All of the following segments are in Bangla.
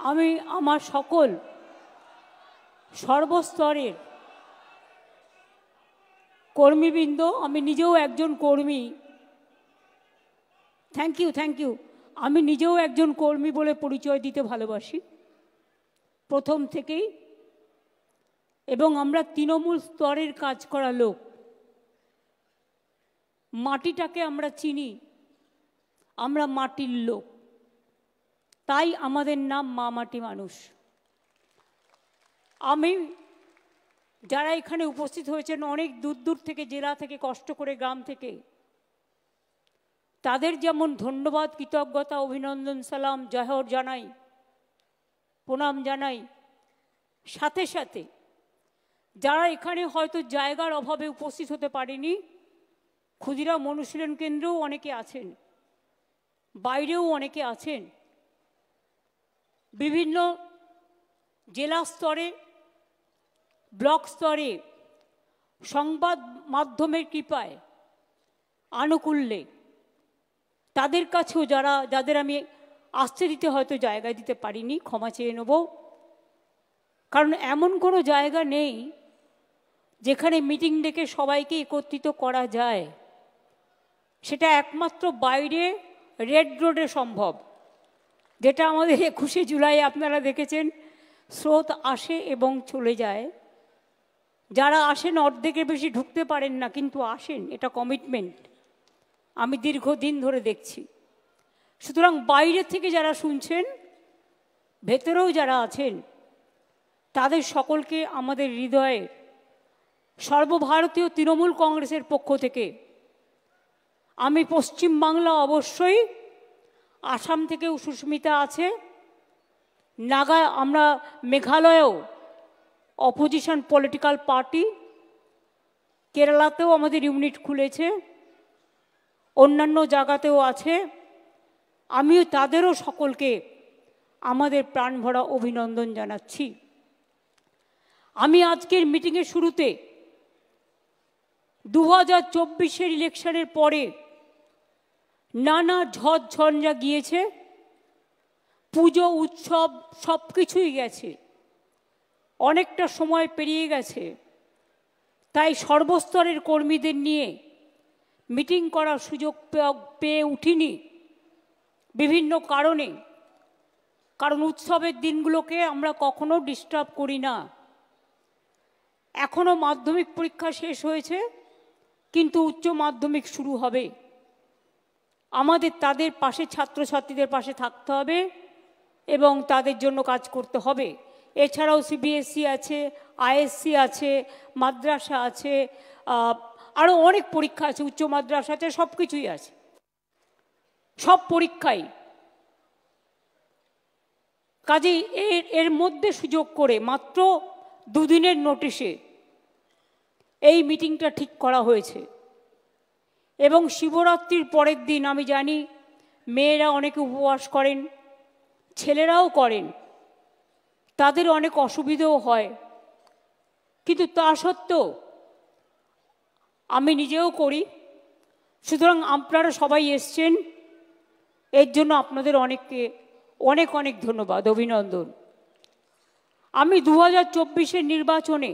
আমি আমার সকল সর্বস্তরের কর্মীবৃন্দ, আমি নিজেও একজন কর্মী, থ্যাংক ইউ, আমি নিজেও একজন কর্মী বলে পরিচয় দিতে ভালোবাসি প্রথম থেকেই। এবং আমরা তৃণমূল স্তরের কাজ করা লোক, মাটিটাকে আমরা চিনি, আমরা মাটির লোক, তাই আমাদের নাম মা মাটি মানুষ। আমি যারা এখানে উপস্থিত হয়েছেন অনেক দূর দূর থেকে, জেলা থেকে, কষ্ট করে গ্রাম থেকে, তাদের যেমন ধন্যবাদ, কৃতজ্ঞতা, অভিনন্দন, সালাম, জহর জানাই, প্রণাম জানাই, সাথে সাথে যারা এখানে হয়তো জায়গার অভাবে উপস্থিত হতে পারেনি, ক্ষুদিরাম অনুশীলন কেন্দ্রেও অনেকে আছেন, বাইরেও অনেকে আছেন, বিভিন্ন জেলা স্তরে, ব্লক স্তরে সংবাদ মাধ্যমের কৃপায়, আনুকূল্যে, তাদের কাছেও যাদের আমি আসতে দিতে হয়তো জায়গা দিতে পারিনি, ক্ষমা চেয়ে নেব। কারণ এমন কোনো জায়গা নেই যেখানে মিটিং ডেকে সবাইকে একত্রিত করা যায়, সেটা একমাত্র বাইরে রেড রোডে সম্ভব, যেটা আমাদের 21শে জুলাই আপনারা দেখেছেন, স্রোত আসে এবং চলে যায়। যারা আসেন অর্ধেকের বেশি ঢুকতে পারেন না, কিন্তু আসেন, এটা কমিটমেন্ট, আমি দীর্ঘদিন ধরে দেখছি। সুতরাং বাইরে থেকে যারা শুনছেন, ভেতরেও যারা আছেন, তাদের সকলকে আমাদের হৃদয়ে সর্বভারতীয় তৃণমূল কংগ্রেসের পক্ষ থেকে, আমি পশ্চিমবাংলা অবশ্যই, আসাম থেকেও সুস্মিতা আছে, আমরা মেঘালয়েও অপোজিশন পলিটিক্যাল পার্টি, কেরালাতেও আমাদের ইউনিট খুলেছে, অন্যান্য জায়গাতেও আছে, আমিও তাদেরও সকলকে আমাদের প্রাণভরা অভিনন্দন জানাচ্ছি। আমি আজকের মিটিংয়ের শুরুতে 2024-এর ইলেকশনের পরে নানা ঝড়ঝঞ্ঝা গিয়েছে, পুজো উৎসব সব কিছুই গেছে, অনেকটা সময় পেরিয়ে গেছে, তাই সর্বস্তরের কর্মীদের নিয়ে মিটিং করার সুযোগ পেয়ে উঠিনি বিভিন্ন কারণে। কারণ উৎসবের দিনগুলোকে আমরা কখনো ডিস্টার্ব করি না। এখনও মাধ্যমিক পরীক্ষা শেষ হয়েছে, কিন্তু উচ্চ মাধ্যমিক শুরু হবে, আমাদের তাদের পাশে, ছাত্রছাত্রীদের পাশে থাকতে হবে এবং তাদের জন্য কাজ করতে হবে। এছাড়াও সিবিএসসি আছে, আইএসসি আছে, মাদ্রাসা আছে, আরও অনেক পরীক্ষা আছে, উচ্চ মাদ্রাসা আছে, সব কিছুই আছে, সব পরীক্ষাই। কাজেই এর মধ্যে সুযোগ করে মাত্র 2 দিনের নোটিশে এই মিটিংটা ঠিক করা হয়েছে। এবং শিবরাত্রির পরের দিন আমি জানি মেয়েরা অনেকে উপবাস করেন, ছেলেরাও করেন, তাদের অনেক অসুবিধাও হয়, কিন্তু তা সত্ত্বেও আমি নিজেও করি। সুতরাং আপনারা সবাই এসছেন, এর জন্য আপনাদের অনেককে অনেক অনেক ধন্যবাদ, অভিনন্দন। আমি 2024-এর নির্বাচনে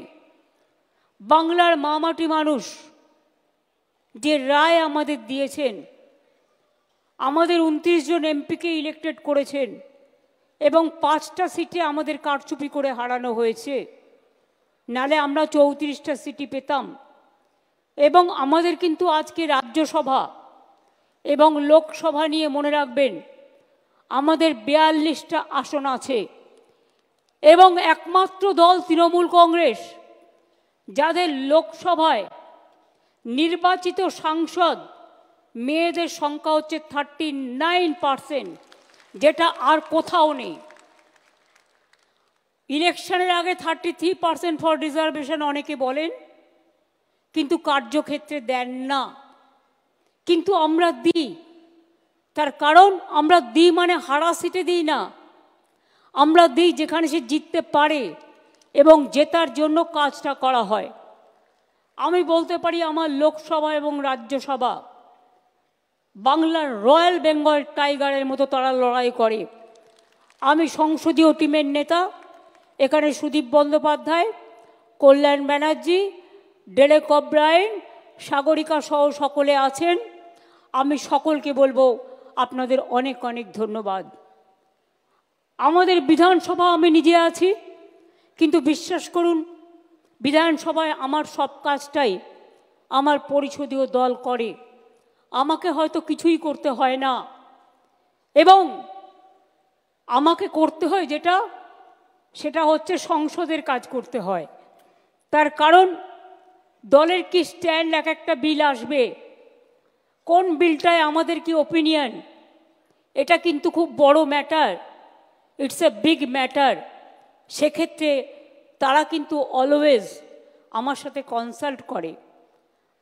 বাংলার মা মাটি মানুষ যে রায় আমাদের দিয়েছেন, আমাদের 29 জন এমপিকে ইলেক্টেড করেছেন এবং 5টা সিটে আমাদের কারচুপি করে হারানো হয়েছে, নালে আমরা 34টা সিটই পেতাম। এবং আমাদের কিন্তু আজকে রাজ্যসভা এবং লোকসভা নিয়ে মনে রাখবেন আমাদের 42টা আসন আছে এবং একমাত্র দল তৃণমূল কংগ্রেস যাদের লোকসভায় নির্বাচিত সাংসদ মেয়েদের সংখ্যা হচ্ছে 39%, যেটা আর কোথাও নেই। ইলেকশনের আগে 33% ফর রিজার্ভেশন অনেকে বলেন, কিন্তু কার্যক্ষেত্রে দেন না, কিন্তু আমরা দিই। তার কারণ আমরা দিই মানে হারা সিটে দিই না, আমরা দিই যেখানে সে জিততে পারে এবং জেতার জন্য কাজটা করা হয়। আমি বলতে পারি আমার লোকসভা এবং রাজ্যসভা বাংলার রয়্যাল বেঙ্গল টাইগারের মতো তারা লড়াই করে। আমি সংসদীয় টিমের নেতা। এখানে সুদীপ বন্দ্যোপাধ্যায়, কল্যাণ ব্যানার্জি, ডেরেক ওব্রায়েন, সাগরিকা সহ সকলে আছেন। আমি সকলকে বলবো আপনাদের অনেক অনেক ধন্যবাদ। আমাদের বিধানসভা আমি নিজে আছি, কিন্তু বিশ্বাস করুন বিধানসভায় আমার সব কাজটাই আমার পরিষদীয় দল করে। আমাকে হয়তো কিছুই করতে হয় না, এবং আমাকে করতে হয় যেটা, সেটা হচ্ছে সংসদের কাজ করতে হয়। তার কারণ দলের কি স্ট্যান্ড, এক একটা বিল আসবে, কোন বিলটায় আমাদের কি ওপিনিয়ন, এটা কিন্তু খুব বড় matter, it's a big matter. সেক্ষেত্রে তারা কিন্তু অলওয়েজ আমার সাথে কনসাল্ট করে।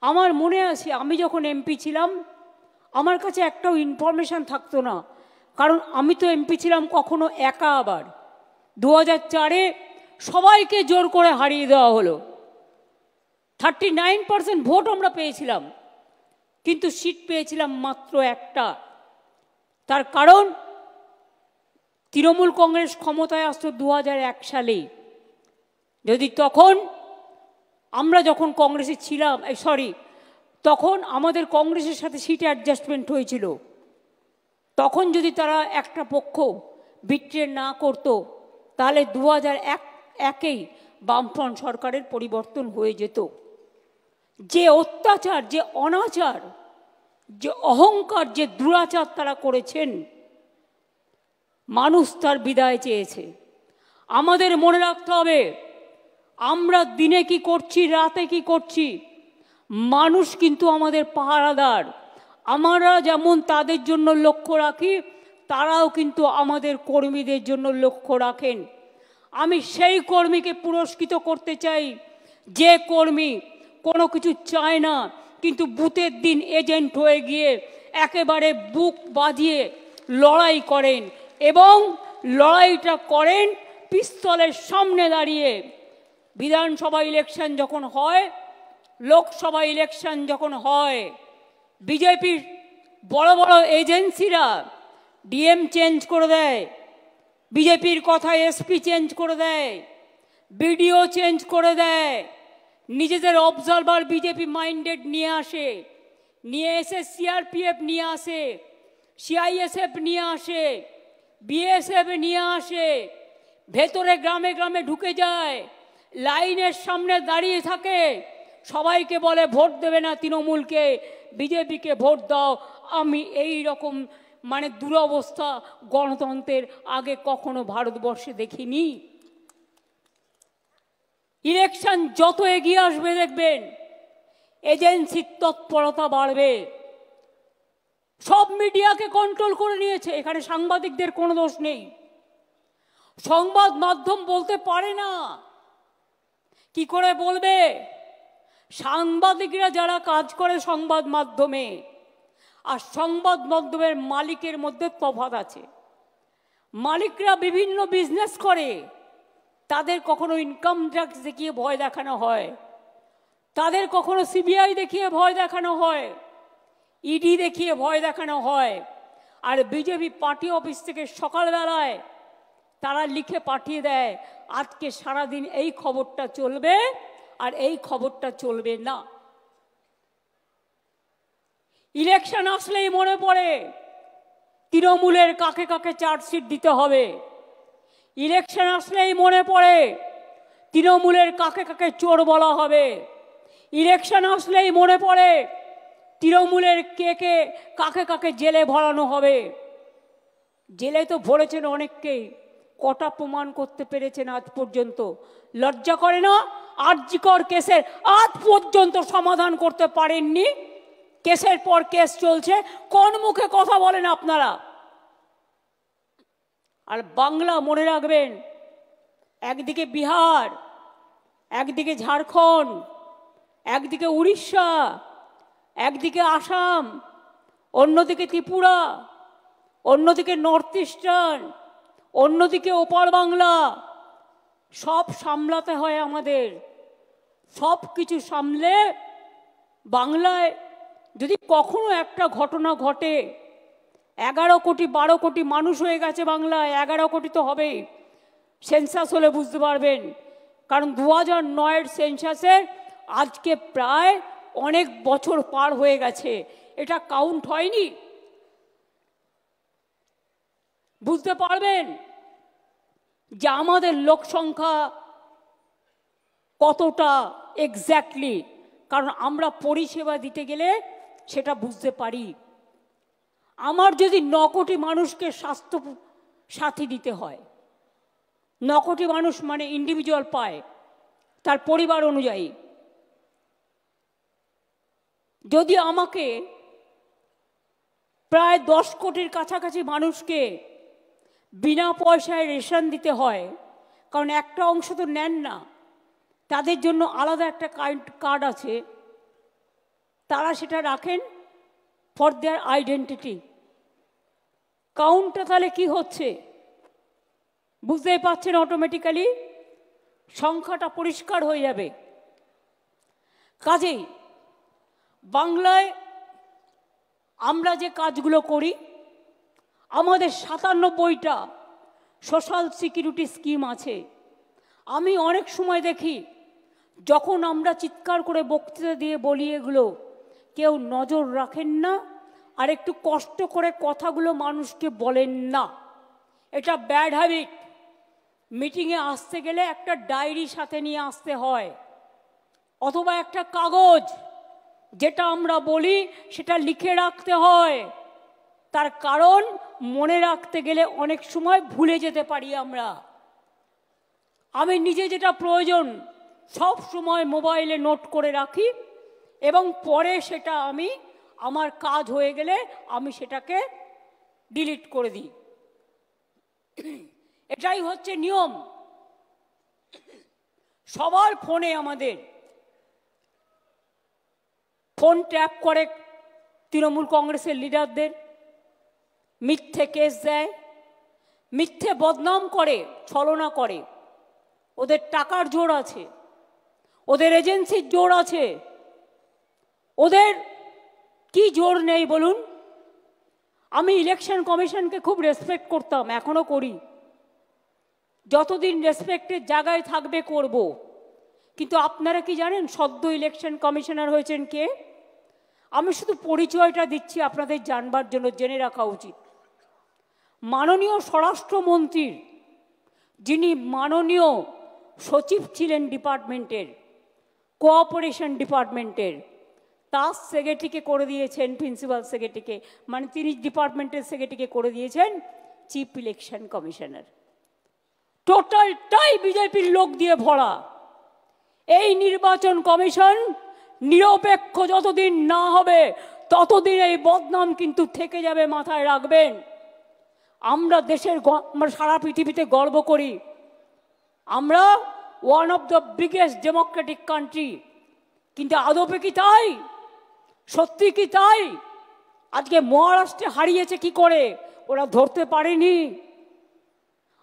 আমার মনে আছে আমি যখন এমপি ছিলাম আমার কাছে একটাও ইনফরমেশান থাকতো না, কারণ আমি তো এমপি ছিলাম কখনো একা। আবার 2004-এ সবাইকে জোর করে হারিয়ে দেওয়া হলো। 39% ভোট আমরা পেয়েছিলাম, কিন্তু সিট পেয়েছিলাম মাত্র একটা। তার কারণ তৃণমূল কংগ্রেস ক্ষমতায় আসতো 2001 সালে। যদি তখন আমরা যখন কংগ্রেসে ছিলাম, তখন আমাদের কংগ্রেসের সাথে সিট অ্যাডজাস্টমেন্ট হয়েছিল, তখন যদি তারা একটা পক্ষ বিট্রে না করত, তাহলে 2001-এই বামফ্রন্ট সরকারের পরিবর্তন হয়ে যেত। যে অত্যাচার, যে অনাচার, যে অহংকার, যে দুরাচার তারা করেছেন, মানুষ তার বিদায় চেয়েছে। আমাদের মনে রাখতে হবে আমরা দিনে কি করছি, রাতে কি করছি, মানুষ কিন্তু আমাদের পাহারাদার। আমরা যেমন তাদের জন্য লক্ষ্য রাখি, তারাও কিন্তু আমাদের কর্মীদের জন্য লক্ষ্য রাখেন। আমি সেই কর্মীকে পুরস্কৃত করতে চাই যে কর্মী কোনো কিছু চায় না, কিন্তু বুথের দিন এজেন্ট হয়ে গিয়ে একেবারে বুক বাজিয়ে লড়াই করেন, এবং লড়াইটা করেন পিস্তলের সামনে দাঁড়িয়ে। বিধানসভা ইলেকশন যখন হয়, লোকসভা ইলেকশন যখন হয়, বিজেপির বড় বড় এজেন্সিরা ডিএম চেঞ্জ করে দেয়, বিজেপির কথায় এসপি চেঞ্জ করে দেয়, বিডিও চেঞ্জ করে দেয়, নিজেদের অবজারভার বিজেপি মাইন্ডেড নিয়ে আসে, নিয়ে এসে সিআরপিএফ নিয়ে আসে, সিআইএসএফ নিয়ে আসে, বিএসএফ নিয়ে আসে, ভেতরে গ্রামে গ্রামে ঢুকে যায়, লাইনের সামনে দাঁড়িয়ে থাকে, সবাইকে বলে ভোট দেবে না তৃণমূলকে, বিজেপিকে ভোট দাও। আমি এই রকম দুরবস্থা গণতন্ত্রের আগে কখনো ভারতবর্ষে দেখিনি। ইলেকশন যত এগিয়ে আসবে দেখবেন এজেন্সির তৎপরতা বাড়বে। সব মিডিয়াকে কন্ট্রোল করে নিয়েছে, এখানে সাংবাদিকদের কোনো দোষ নেই। সংবাদ মাধ্যম বলতে পারে না, কি করে বলবে? সাংবাদিকরা যারা কাজ করে সংবাদ মাধ্যমে আর সংবাদ মাধ্যমের মালিকের মধ্যে তফাৎ আছে। মালিকরা বিভিন্ন বিজনেস করে, তাদের কখনো ইনকাম ট্যাক্স দেখিয়ে ভয় দেখানো হয়, তাদের কখনো সিবিআই দেখিয়ে ভয় দেখানো হয়, ইডি দেখিয়ে ভয় দেখানো হয়। আর বিজেপি পার্টি অফিস থেকে সকালবেলায় তারা লিখে পাঠিয়ে দেয় আজকে সারাদিন এই খবরটা চলবে আর এই খবরটা চলবে না। ইলেকশন আসলেই মনে পড়ে তৃণমূলের কাকে কাকে চার্জশিট দিতে হবে। ইলেকশন আসলেই মনে পড়ে তৃণমূলের কাকে কাকে চোর বলা হবে। ইলেকশন আসলেই মনে পড়ে তৃণমূলের কাকে কাকে জেলে ভরানো হবে। জেলে তো ভরেছেন অনেককেই, কটা প্রমাণ করতে পেরেছেন আজ পর্যন্ত? লজ্জা করে না? আরজিকর কেসের আজ পর্যন্ত সমাধান করতে পারেননি, কেসের পর কেস চলছে, কোন মুখে কথা বলেন আপনারা? আর বাংলা মনে রাখবেন, একদিকে বিহার, একদিকে ঝাড়খণ্ড, একদিকে উড়িষ্যা, একদিকে আসাম, অন্যদিকে ত্রিপুরা, অন্যদিকে নর্থ ইস্টার্ন, অন্যদিকে ওপার বাংলা। সব সামলাতে হয় আমাদের। সব কিছু সামলে বাংলায় যদি কখনো একটা ঘটনা ঘটে, 11 কোটি 12 কোটি মানুষ হয়ে গেছে বাংলায়, 11 কোটি তো হবেই। সেন্সাস হলে বুঝতে পারবেন, কারণ 2009-এর সেন্সাসের আজকে প্রায় অনেক বছর পার হয়ে গেছে, এটা কাউন্ট হয়নি। বুঝতে পারবেন যে আমাদের লোক সংখ্যা কতটা এক্স্যাক্টলি, কারণ আমরা পরিষেবা দিতে গেলে সেটা বুঝতে পারি। আমার যদি 9 কোটি মানুষকে স্বাস্থ্য সাথী দিতে হয়, 9 কোটি মানুষ মানে ইন্ডিভিজুয়াল পায় তার পরিবার অনুযায়ী, যদি আমাকে প্রায় 10 কোটির কাছাকাছি মানুষকে বিনা পয়সায় রেশন দিতে হয়, কারণ একটা অংশ তো নেন না, তাদের জন্য আলাদা একটা কার্ড আছে, তারা সেটা রাখেন ফর দেয়ার আইডেন্টিটি। কাউন্টটা তাহলে কি হচ্ছে বুঝতেই পারছেন, অটোমেটিক্যালি সংখ্যাটা পরিষ্কার হয়ে যাবে। কাজেই বাংলায় আমরা যে কাজগুলো করি, আমাদের 97টা সোশ্যাল সিকিউরিটি স্কিম আছে। আমি অনেক সময় দেখি যখন আমরা চিৎকার করে বক্তৃতা দিয়ে বলি এগুলো, কেউ নজর রাখেন না, আর একটু কষ্ট করে কথাগুলো মানুষকে বলেন না। এটা ব্যাড হ্যাবিট। মিটিংয়ে আসতে গেলে একটা ডায়েরি সাথে নিয়ে আসতে হয়, অথবা একটা কাগজ, যেটা আমরা বলি সেটা লিখে রাখতে হয়। তার কারণ মনে রাখতে গেলে অনেক সময় ভুলে যেতে পারি আমরা। আমি নিজে যেটা প্রয়োজন সব সময় মোবাইলে নোট করে রাখি, এবং পরে সেটা আমি আমার কাজ হয়ে গেলে আমি সেটাকে ডিলিট করে দিই। এটাই হচ্ছে নিয়ম। সবার ফোনে আমাদের ফোন ট্যাপ করে তৃণমূল কংগ্রেসের লিডারদের, মিথ্যে কেস দেয়, মিথ্যে বদনাম করে, ছলনা করে। ওদের টাকার জোর আছে, ওদের এজেন্সির জোর আছে, ওদের কি জোর নেই বলুন? আমি ইলেকশন কমিশনকে খুব রেসপেক্ট করতাম, এখনো করি। যতদিন রেসপেক্টের জায়গায় থাকবে করব। কিন্তু আপনারা কি জানেন সদ্য ইলেকশন কমিশনার হয়েছেন কে? আমি শুধু পরিচয়টা দিচ্ছি আপনাদের জানবার জন্য, জেনে রাখা উচিত। মাননীয় স্বরাষ্ট্রমন্ত্রীর যিনি মাননীয় সচিব ছিলেন ডিপার্টমেন্টের, কোঅপারেশন ডিপার্টমেন্টের, তার সেক্রেটারিকে করে দিয়েছেন, প্রিন্সিপাল সেক্রেটারিকে, মানে তিনি ডিপার্টমেন্টের সেক্রেটারিকে করে দিয়েছেন চিফ ইলেকশন কমিশনার। টোটালটাই বিজেপির লোক দিয়ে ভরা। এই নির্বাচন কমিশন নিরপেক্ষ যতদিন না হবে ততদিন এই বদনাম কিন্তু থেকে যাবে, মাথায় রাখবেন। আমরা দেশের, আমরা সারা পৃথিবীতে গর্ব করি, আমরা one of the biggest Democratic country, কিন্তু আদপে কি তাই? সত্যি কি তাই? আজকে মহারাষ্ট্রে হারিয়েছে কি করে? ওরা ধরতে পারেনি।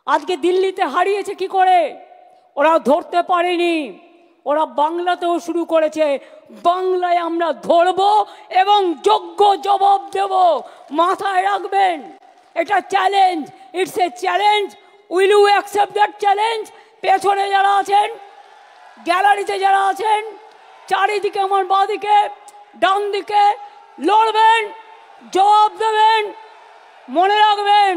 আজকে দিল্লিতে হারিয়েছে কি করে? ওরা ধরতে পারেনি। ওরা বাংলাতেও শুরু করেছে, বাংলায় আমরা ধরব এবং যোগ্য জবাব দেব, মাথায় রাখবেন। এটা challenge, it's a challenge. Will you accept that challenge? পেছনে যারা আছেন, গ্যালারিতে যারা আছেন, চারিদিকে আমার বাঁদিকে ডান দিকে, লড়বেন, জবাব দেবেন। মনে রাখবেন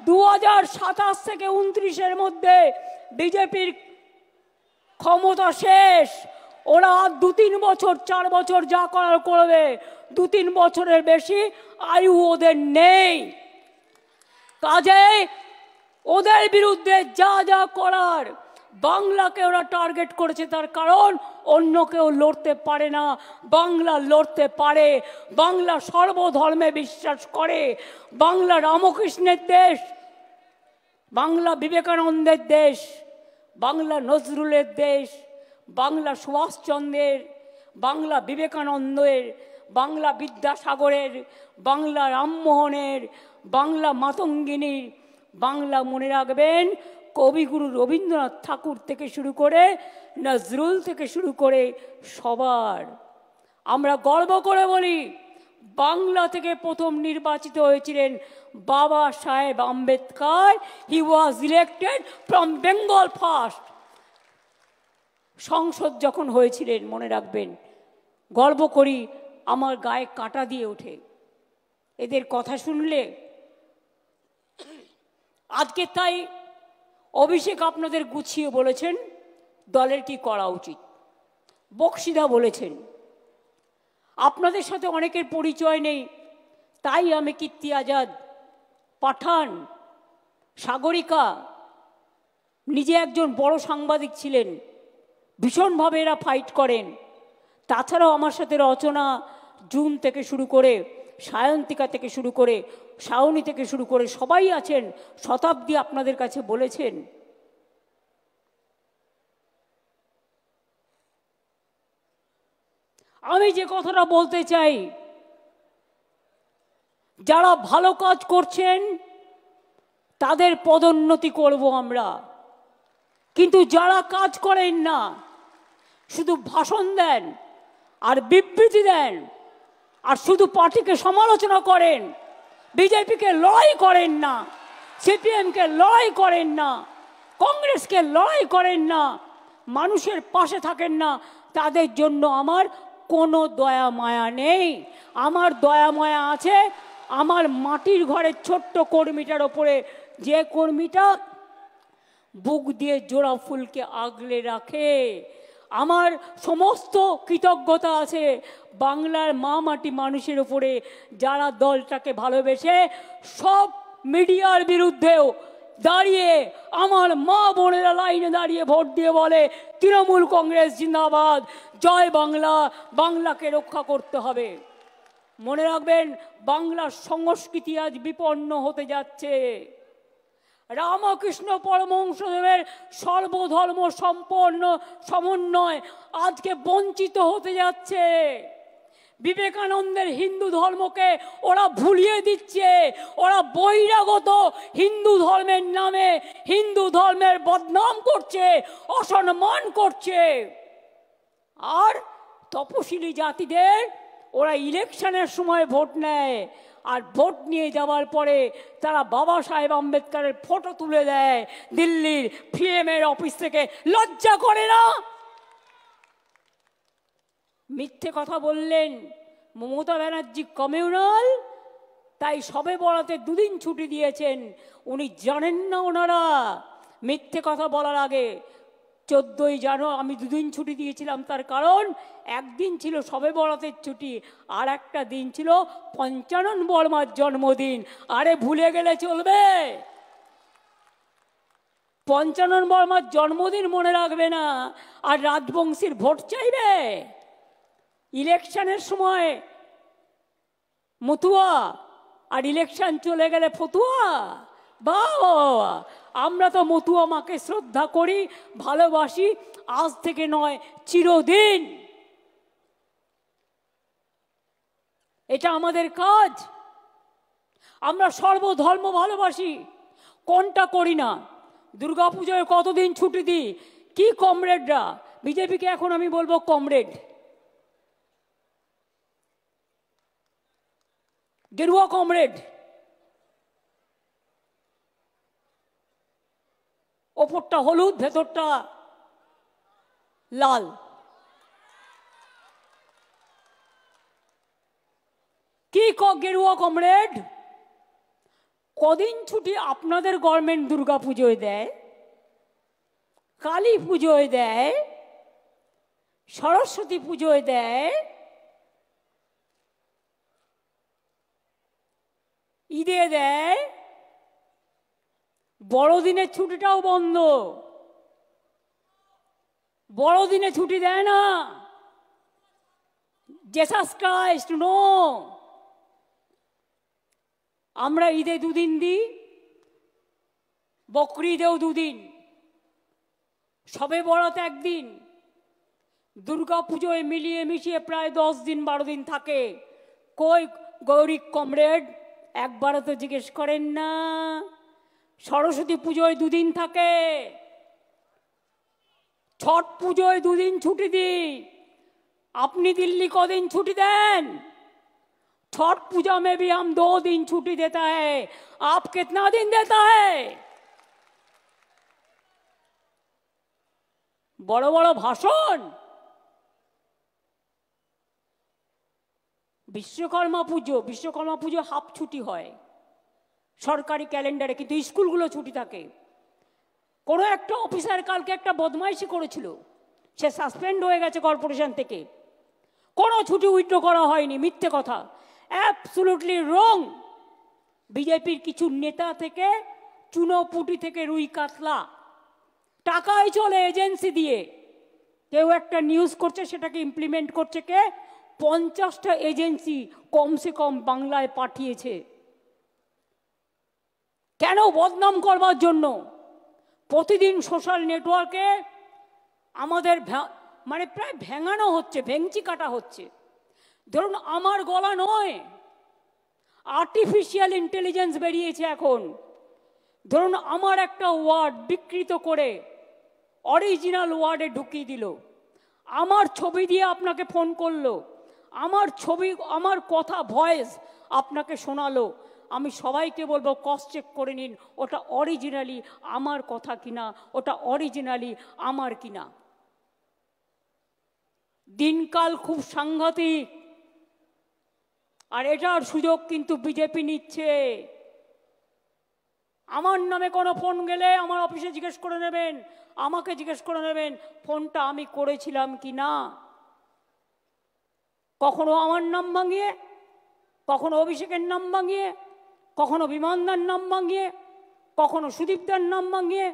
2027 থেকে 29-এর মধ্যে বিজেপির ক্ষমতা শেষ। ওরা 2-3 বছর 4 বছর যা করার করবে, 2-3 বছরের বেশি আয়ু ওদের নেই। কাজে ওদের বিরুদ্ধে যা যা করার, বাংলাকে ওরা টার্গেট করেছে, তার কারণ অন্য কেউ লড়তে পারে না, বাংলা লড়তে পারে। বাংলা সর্বধর্মে বিশ্বাস করে, বাংলা রামকৃষ্ণের দেশ, বাংলা বিবেকানন্দের দেশ, বাংলা নজরুলের দেশ, বাংলা সুভাষচন্দ্রের, বাংলা বিবেকানন্দের, বাংলা বিদ্যাসাগরের, বাংলা রামমোহনের, বাংলা মাতঙ্গিনীর, বাংলা মনে রাখবেন কবিগুরু রবীন্দ্রনাথ ঠাকুর থেকে শুরু করে নজরুল থেকে শুরু করে সবার। আমরা গর্ব করে বলি বাংলা থেকে প্রথম নির্বাচিত হয়েছিলেন Baba Saheb Ambedkar. He was elected from Bengal first. সংসদ যখন হয়েছিলেন, মনে রাখবেন, গর্ব করি, আমার গায়ে কাঁটা দিয়ে ওঠে এদের কথা শুনলে। আজকে তাই অভিষেক আপনাদের গুছিয়ে বলেছেন দলের কি করা উচিত, বক্সিদা বলেছেন। আপনাদের সাথে অনেকের পরিচয় নেই, তাই আমি কীর্তি আজাদ, পাঠান, সাগরিকা, নিজে একজন বড় সাংবাদিক ছিলেন, ভীষণভাবে এরা ফাইট করেন। তাছাড়াও আমার সাথে রচনা, জুন থেকে শুরু করে, সায়ন্তিকা থেকে শুরু করে, শাওনি থেকে শুরু করে সবাই আছেন, শতাব্দী আপনাদের কাছে বলেছেন। আমি যে কথাটা বলতে চাই, যারা ভালো কাজ করছেন তাদের পদোন্নতি করব আমরা, কিন্তু যারা কাজ করেন না, শুধু ভাষণ দেন আর বিবৃতি দেন আর শুধু পার্টিকে সমালোচনা করেন, বিজেপিকে লড়াই করেন না, সিপিএমকে লড়াই করেন না, কংগ্রেসকে লড়াই করেন না, মানুষের পাশে থাকেন না, তাদের জন্য আমার কোনো দয়া মায়া নেই। আমার দয়া মায়া আছে আমার মাটির ঘরের ছোট্ট কর্মীটার ওপরে, যে কর্মীটা বুক দিয়ে জোড়া ফুলকে আগলে রাখে। আমার সমস্ত কৃতজ্ঞতা আছে বাংলার মা মাটি মানুষের উপরে, যারা দলটাকে ভালোবেসে সব মিডিয়ার বিরুদ্ধেও দাঁড়িয়ে আমার মা বোনেরা লাইনে দাঁড়িয়ে ভোট দিয়ে বলে তৃণমূল কংগ্রেস জিন্দাবাদ, জয় বাংলা, বাংলাকে রক্ষা করতে হবে। মনে রাখবেন, বাংলার সংস্কৃতি আজ বিপন্ন হতে যাচ্ছে। রামকৃষ্ণ পরমহংসদেবের সর্বধর্ম সম্পন্ন সমন্বয় আজকে বঞ্চিত হতে যাচ্ছে। বিবেকানন্দের হিন্দু ধর্মকে ওরা ভুলিয়ে দিচ্ছে, ওরা বহিরাগত হিন্দু ধর্মের নামে হিন্দু ধর্মের বদনাম করছে, অসম্মান করছে। আর তপশিলি জাতিদের ওরা ইলেকশনের সময় ভোট নেয়, আর ভোট নিয়ে যাওয়ার পরে তারা বাবা সাহেব আম্বেদকরের ফটো তুলে দেয় দিল্লির পিএমের অফিস থেকে। লজ্জা করে না? মিথ্যে কথা বললেন মমতা ব্যানার্জি কমিউনাল, তাই সবে বরাতে দুদিন ছুটি দিয়েছেন। উনি জানেন না ওনারা মিথ্যে কথা বলার আগে 14ই জানুয়ারি আমি দুদিন ছুটি দিয়েছিলাম, তার কারণ একদিন ছিল সবে বরাতের ছুটি, আর একটা দিন ছিল পঞ্চানন বর্মার জন্মদিন। আরে ভুলে গেলে চলবে? পঞ্চানন বর্মার জন্মদিন মনে রাখবে না আর রাজবংশীর ভোট চাইবে? ইলেকশনের সময় মতুয়া আর ইলেকশন চলে গেলে ফতুয়া। বাবা, আমরা তো মতুয়া মাকে শ্রদ্ধা করি, ভালোবাসি, আজ থেকে নয় চিরদিন। এটা আমাদের কাজ। আমরা সর্বধর্ম ভালোবাসি, কোনটা করি না? দুর্গাপুজোয় কতদিন ছুটি দিই? কি কমরেডরা, বিজেপিকে এখন আমি বলবো কমরেড, গেরুয়া কমরেড, ওপরটা হলুদ ভেতরটা লাল। কি গেরুয়া কমরেড? কদিন ছুটি আপনাদের গভর্নমেন্ট দুর্গা পুজোয় দেয়, কালী পুজোয় দেয়, সরস্বতী পুজোয় দেয়, ঈদে দেয়, বড়দিনের ছুটিটাও বন্ধ। বড়দিনে ছুটি দেয় না। Jesus Christ no. আমরা ঈদে দুদিন দিই, বকরিদেও দুদিন, সবে বরাত একদিন, দুর্গা পুজোয় মিলিয়ে মিশিয়ে প্রায় 10 দিন 12 দিন থাকে। কই গৌরী কমরেড, একবারও তো জিজ্ঞেস করেন না? সরস্বতী পুজোয় 2 দিন থাকে, ছট পুজোয় 2 দিন ছুটি দিই। আপনি দিল্লি কদিন ছুটি দেন? छठ पूजा में भी हम 2 दिन छुट्टी देता है, आप कितना दिन देता है? बड़ो बड़ो भाषण। विश्वकर्मा पुजो हाफ छुट्टी है सरकारी कैलेंडारे, किन्तु स्कूलगुलो छुट्टी थाके। कोनो एकटा अफिसार कालके एकटा बदमाइशी करेछिलो, से सासपेंड हो गेছে कॉर्पोरेशन থেকে, কোনো ছুটি উইথড্র করা হয়নি, মিথ্যে কথা, অ্যাবসলিউটলি রং। বিজেপির কিছু নেতা থেকে চুনোপুটি থেকে রুই কাতলা টাকায় চলে এজেন্সি দিয়ে, কেউ একটা নিউজ করছে সেটাকে ইমপ্লিমেন্ট করছে কে? 50টা এজেন্সি কমসে কম বাংলায় পাঠিয়েছে। কেন? বদনাম করবার জন্য। প্রতিদিন সোশ্যাল নেটওয়ার্কে আমাদের মানে প্রায় ভেঙানো হচ্ছে, ভেঙচি কাটা হচ্ছে। ধরুন আমার গলা নয়, আর্টিফিশিয়াল ইন্টেলিজেন্স বেরিয়েছে এখন। ধরুন আমার একটা ওয়ার্ড বিকৃত করে অরিজিনাল ওয়ার্ডে ঢুকিয়ে দিল, আমার ছবি দিয়ে আপনাকে ফোন করলো, আমার ছবি আমার কথা ভয়েস আপনাকে শোনালো, আমি সবাইকে বলবো ক্রস চেক করে নিন ওটা অরিজিনালি আমার কথা কিনা, ওটা অরিজিনালি আমার কিনা। দিনকাল খুব সাংঘাতিক, আর এটার সুযোগ কিন্তু বিজেপি নিচ্ছে। আমার নামে কোনো ফোন গেলে আমার অফিসে জিজ্ঞেস করে নেবেন, আমাকে জিজ্ঞেস করে নেবেন ফোনটা আমি করেছিলাম কি না। কখনো আমার নাম ভাঙিয়ে, কখনো অভিষেকের নাম ভাঙিয়ে, কখনো বিমানদার নাম ভাঙিয়ে, কখনো সুদীপদার নাম ভাঙিয়ে,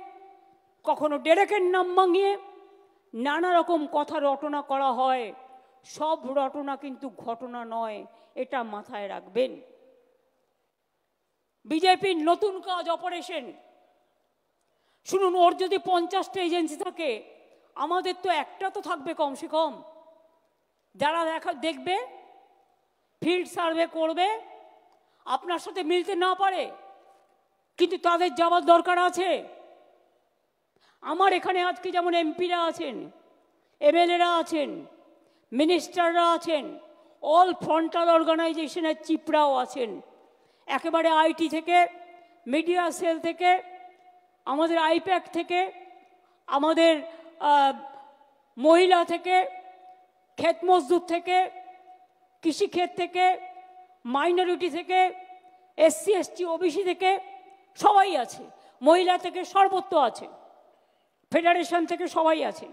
কখনো ডেরেকের নাম ভাঙিয়ে নানা রকম কথা রটনা করা হয়। সব রটনা কিন্তু ঘটনা নয়, এটা মাথায় রাখবেন। বিজেপির নতুন কাজ অপারেশন। শুনুন, ওর যদি 50টা এজেন্সি থাকে, আমাদের তো একটা তো থাকবে কমসে কম, যারা দেখবে, ফিল্ড সার্ভে করবে, আপনার সাথে মিলতে না পারে কিন্তু তাদের যাওয়ার দরকার আছে। আমার এখানে আজকে যেমন এমপিরা আছেন, এমএলএরা আছেন, মিনিস্টাররা আছেন, অল ফ্রন্টাল অর্গানাইজেশনের চিফরাও আছেন, একেবারে আইটি থেকে, মিডিয়া সেল থেকে, আমাদের আইপ্যাক থেকে, আমাদের মহিলা থেকে, ক্ষেত মজদুর থেকে, কৃষিক্ষেত থেকে, মাইনরিটি থেকে, এসসি এসটি ওবিসি থেকে সবাই আছে, মহিলা থেকে সর্বত্র আছে, ফেডারেশন থেকে সবাই আছেন।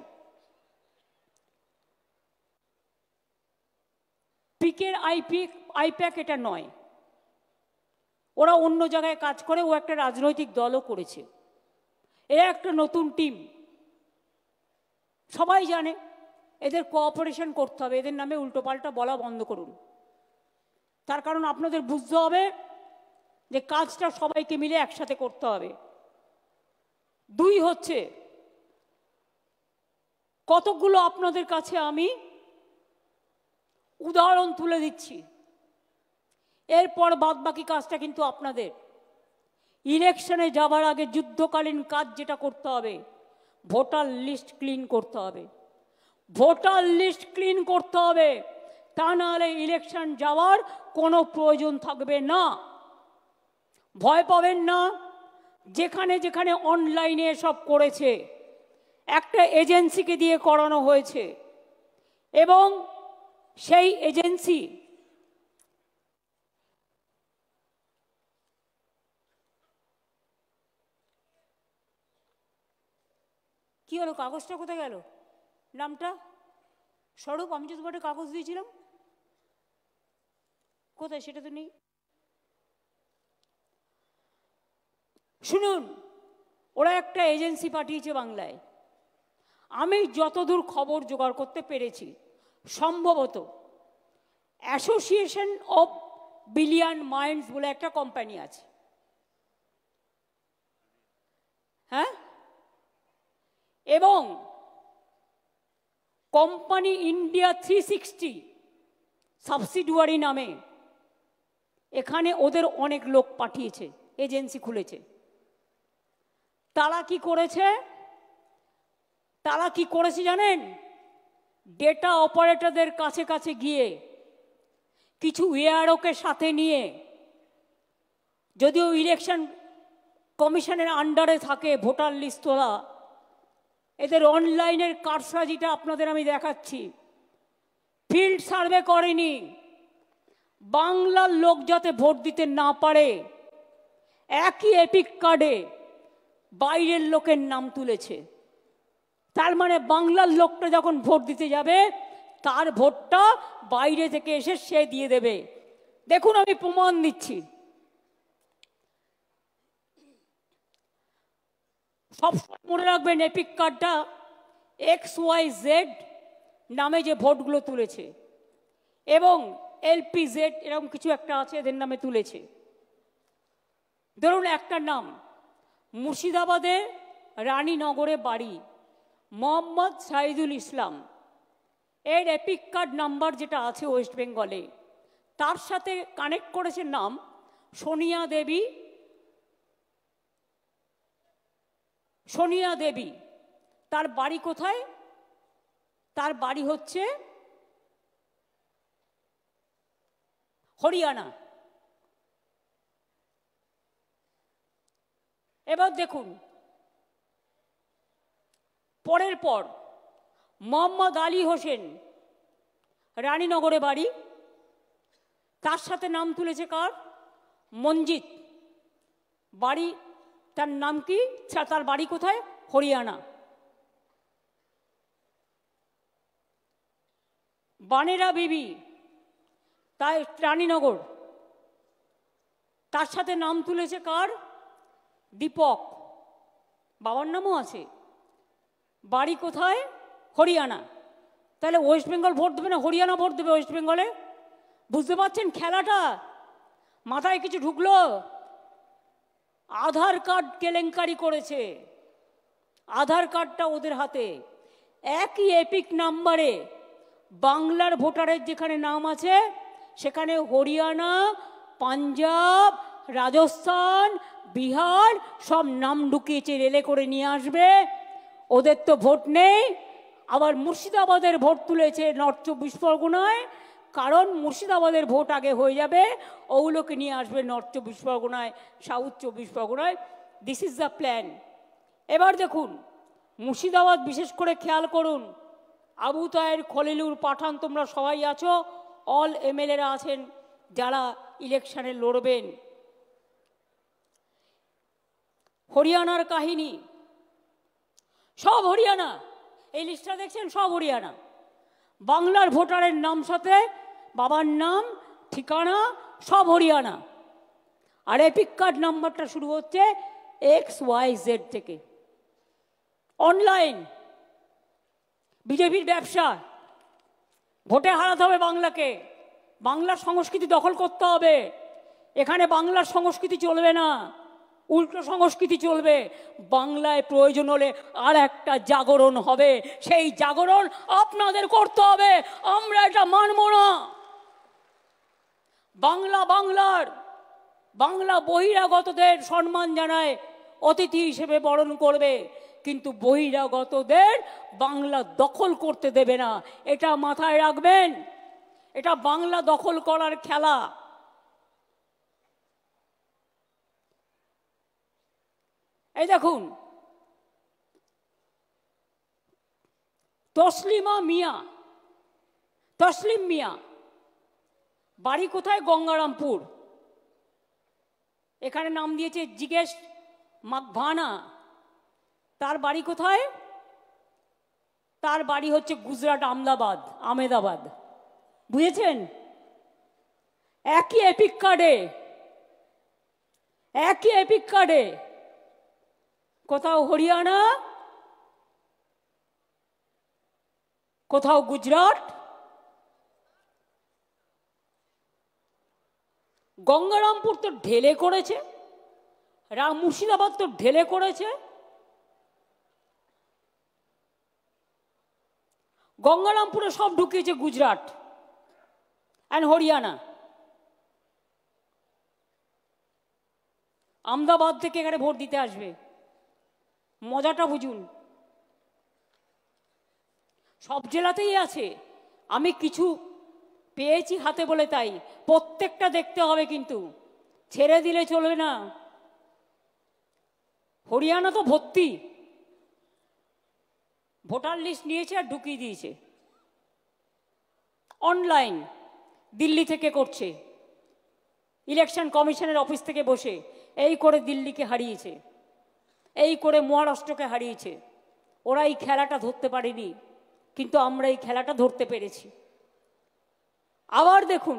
পিকের আইপ্যাক এটা নয়, ওরা অন্য জায়গায় কাজ করে, ও একটা রাজনৈতিক দলও করেছে, এ একটা নতুন টিম। সবাই জানে এদের কোঅপারেশন করতে হবে, এদের নামে উল্টোপাল্টা বলা বন্ধ করুন। তার কারণ আপনাদের বুঝতে হবে যে কাজটা সবাইকে মিলে একসাথে করতে হবে। 2 হচ্ছে, কতগুলো আপনাদের কাছে আমি উদাহরণ তুলে দিচ্ছি, এরপর বাদবাকি কাজটা কিন্তু আপনাদের। ইলেকশনে যাবার আগে যুদ্ধকালীন কাজ যেটা করতে হবে, ভোটার লিস্ট ক্লিন করতে হবে। ভোটার লিস্ট ক্লিন করতে হবে, তা নাহলে ইলেকশন যাওয়ার কোনো প্রয়োজন থাকবে না। ভয় পাবেন না, যেখানে যেখানে অনলাইনে সব করেছে একটা এজেন্সিকে দিয়ে করানো হয়েছে, এবং সেই এজেন্সি কি হলো, কাগজটা কোথায় গেল? নামটা স্বরূপ, আমি যে তোমাকে কাগজ দিয়েছিলাম কোথায়, সেটা তো নেই। শুনুন, ওরা একটা এজেন্সি পাঠিয়েছে বাংলায়। আমি যতদূর খবর জোগাড় করতে পেরেছি, সম্ভবত অ্যাসোসিয়েশন অফ বিলিয়ন মাইন্ডস বলে একটা কোম্পানি আছে, হ্যাঁ, এবং কোম্পানি ইন্ডিয়া 360 সাবসিডিয়ারি নামে এখানে ওদের অনেক লোক পাঠিয়েছে, এজেন্সি খুলেছে। তারা কি করেছে জানেন? ডেটা অপারেটরদের কাছে কাছে গিয়ে কিছু এআরওকে সাথে নিয়ে, যদিও ইলেকশন কমিশনের আন্ডারে থাকে ভোটার লিস্ট তোলা, এদের অনলাইনের কারসাজিটা আপনাদের আমি দেখাচ্ছি। ফিল্ড সার্ভে করেনি, বাংলার লোক যাতে ভোট দিতে না পারে একই এপিক কার্ডে বাইরের লোকের নাম তুলেছে। তার মানে বাংলার লোকটা যখন ভোট দিতে যাবে তার ভোটটা বাইরে থেকে এসে সে দিয়ে দেবে। দেখুন আমি প্রমাণ দিচ্ছি। সব মনে রাখবেন এপিক কার্ডটা XYZ নামে যে ভোটগুলো তুলেছে এবং LPZ এরকম কিছু একটা আছে এদের নামে তুলেছে। ধরুন একটা নাম মুর্শিদাবাদে রানীনগরে বাড়ি মোহাম্মদ সাইদুল ইসলাম, এর এপিক কার্ড নাম্বার যেটা আছে ওয়েস্ট বেঙ্গলে, তার সাথে কানেক্ট করেছে নাম সোনিয়া দেবী। সোনিয়া দেবী তার বাড়ি কোথায়? তার বাড়ি হচ্ছে হরিয়ানা। এবার দেখুন পরের পর মোহাম্মদ আলী হোসেন রানীনগরে বাড়ি, তার সাথে নাম তুলেছে কার? মঞ্জিত। বাড়ি তার নাম কি? তার বাড়ি কোথায়? হরিয়ানা। বানেরা বিবি তাই রানীনগর, তার সাথে নাম তুলেছে কার? দীপক। বাবার নামও আছে। বাড়ি কোথায়? হরিয়ানা। তাহলে ওয়েস্ট বেঙ্গল ভোট দেবে না হরিয়ানা ভোট দেবে ওয়েস্ট বেঙ্গলে? বুঝতে পারছেন খেলাটা? মাথায় কিছু ঢুকলো? আধার কার্ড কেলেঙ্কারি করেছে, আধার কার্ডটা ওদের হাতে। একই এপিক নাম্বারে বাংলার ভোটারের যেখানে নাম আছে সেখানে হরিয়ানা, পাঞ্জাব, রাজস্থান, বিহার সব নাম ঢুকিয়েছে, রেলে করে নিয়ে আসবে। ওদের তো ভোট নেই। আবার মুর্শিদাবাদের ভোট তুলেছে নর্থ 24 পরগনায়, কারণ মুর্শিদাবাদের ভোট আগে হয়ে যাবে, ওগুলোকে নিয়ে আসবে নর্থ 24 পরগনায়, সাউথ 24 পরগনায়। This is the plan. এবার দেখুন মুর্শিদাবাদ বিশেষ করে খেয়াল করুন। আবু তাহের, খলিলুর, পাঠান তোমরা সবাই আছো, অল MLA-রা আছেন যারা ইলেকশনে লড়বেন। হরিয়ানার কাহিনী সব হরিয়ানা, এই লিস্টটা দেখছেন সব হরিয়ানা। বাংলার ভোটারের নাম সাথে বাবার নাম, ঠিকানা সব হরিয়ানা। আর এপিক কার্ড নাম্বারটা শুরু হচ্ছে XYZ থেকে। অনলাইন বিজেপির ব্যবসা। ভোটে হারাতে হবে বাংলাকে, বাংলার সংস্কৃতি দখল করতে হবে। এখানে বাংলার সংস্কৃতি চলবে না, উল্টো সংস্কৃতি চলবে। বাংলায় প্রয়োজন হলে আর একটা জাগরণ হবে, সেই জাগরণ আপনাদের করতে হবে। আমরা এটা মানব না। বাংলা বাংলার, বাংলা বহিরাগতদের সম্মান জানায়, অতিথি হিসেবে বরণ করবে, কিন্তু বহিরাগতদের বাংলা দখল করতে দেবে না। এটা মাথায় রাখবেন। এটা বাংলা দখল করার খেলা। এই দেখুন তসলিম মিয়া বাড়ি কোথায়? গঙ্গারামপুর। এখানে নাম দিয়েছে জিজ্ঞেস মাকভানা। তার বাড়ি কোথায়? তার বাড়ি হচ্ছে গুজরাট, আহমেদাবাদ। বুঝেছেন? একই এপিক কার্ডে কোথাও হরিয়ানা, কোথাও গুজরাট। গঙ্গারামপুর তো ঢেলে করেছে, মুর্শিদাবাদ তো ঢেলে করেছে। গঙ্গারামপুরে সব ঢুকিয়েছে গুজরাট অ্যান্ড হরিয়ানা। আহমেদাবাদ থেকে এখানে ভোট দিতে আসবে। মজাটা বুঝুন। সব জেলাতেই আছে। আমি কিছু পেয়েছি হাতে বলে তাই, প্রত্যেকটা দেখতে হবে, কিন্তু ছেড়ে দিলে চলবে না। হরিয়ানা তো ভর্তি, ভোটার লিস্ট নিয়েছে আর ঢুকিয়ে দিয়েছে অনলাইন, দিল্লি থেকে করছে, ইলেকশন কমিশনের অফিস থেকে বসে। এই করে দিল্লিকে হারিয়েছে, এই করে মহারাষ্ট্রকে হারিয়েছে। ওরা এই খেলাটা ধরতে পারেনি, কিন্তু আমরা এই খেলাটা ধরতে পেরেছি। আবার দেখুন,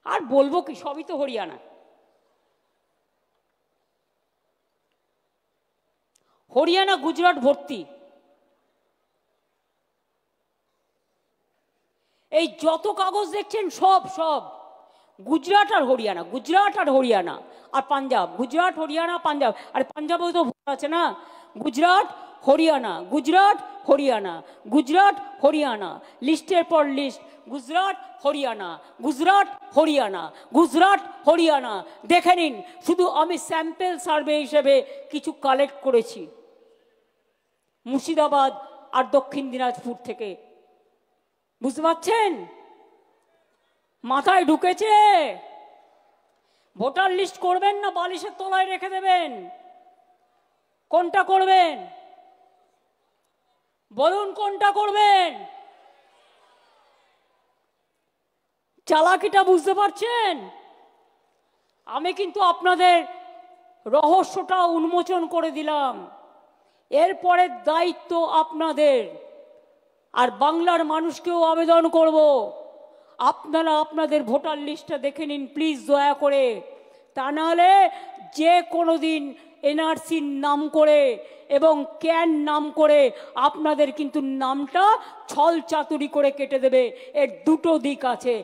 আর বলবো কি, সবই তো হরিয়ানা। হরিয়ানা গুজরাট ভর্তি। এই যত কাগজ দেখছেন সব সব গুজরাট আর হরিয়ানা, গুজরাট আর হরিয়ানা আর পাঞ্জাব, গুজরাট হরিয়ানা পাঞ্জাব। আর পাঞ্জাবেও তো ভোট আছে না। গুজরাট হরিয়ানা, গুজরাট হরিয়ানা, গুজরাট হরিয়ানা, লিস্টের পর লিস্ট, গুজরাট হরিয়ানা, গুজরাট হরিয়ানা, গুজরাট হরিয়ানা। দেখে নিন, শুধু আমি স্যাম্পল সার্ভে হিসেবে কিছু কালেক্ট করেছি মুর্শিদাবাদ আর দক্ষিণ দিনাজপুর থেকে। বুঝতে পারছেন? মাথায় ঢুকেছে? ভোটার লিস্ট করবেন না বালিশের তলায় রেখে দেবেন? কোনটা করবেন বলুন, কোনটা করবেন? চালাকিটা বুঝতে পারছেন? আমি কিন্তু আপনাদের রহস্যটা উন্মোচন করে দিলাম। এরপরের দায়িত্ব আপনাদের। আর বাংলার মানুষকেও আবেদন করব, আপনারা আপনাদের ভোটার লিস্টটা দেখে নিন প্লিজ, দয়া করে। তা নাহলে যে কোনো দিন এনআরসির নাম করে এবং ক্যান নাম করে আপনাদের কিন্তু নামটা ছল চাতুরি করে কেটে দেবে। এর দুটো দিক আছে,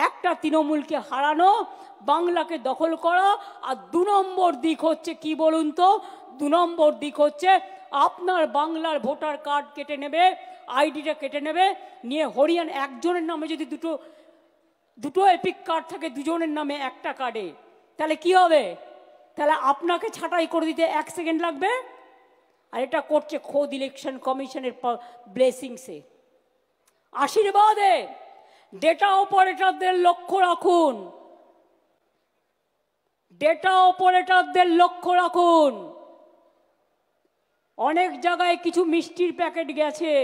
একটা তৃণমূলকে হারানো, বাংলাকে দখল করা, আর 2 নম্বর দিক হচ্ছে কি বলুন তো? 2 নম্বর দিক হচ্ছে আপনার বাংলার ভোটার কার্ড কেটে নেবে, আইডিটা কেটে নেবে, নিয়ে হরিয়ানা একজনের নামে যদি দুটো এপিক কার্ড থাকে, দুজনের নামে একটা কার্ডে, তাহলে কি হবে? তাহলে আপনাকে ছাঁটাই করে দিতে 1 সেকেন্ড লাগবে। আর এটা করছে খোদ ইলেকশন কমিশনের ব্লেসিংসে, আশীর্বাদে। ডেটা অপারেটরদের লক্ষ্য রাখুন, ডেটা অপারেটরদের লক্ষ্য রাখুন। অনেক জায়গায় কিছু মিষ্টির প্যাকেট গেছে,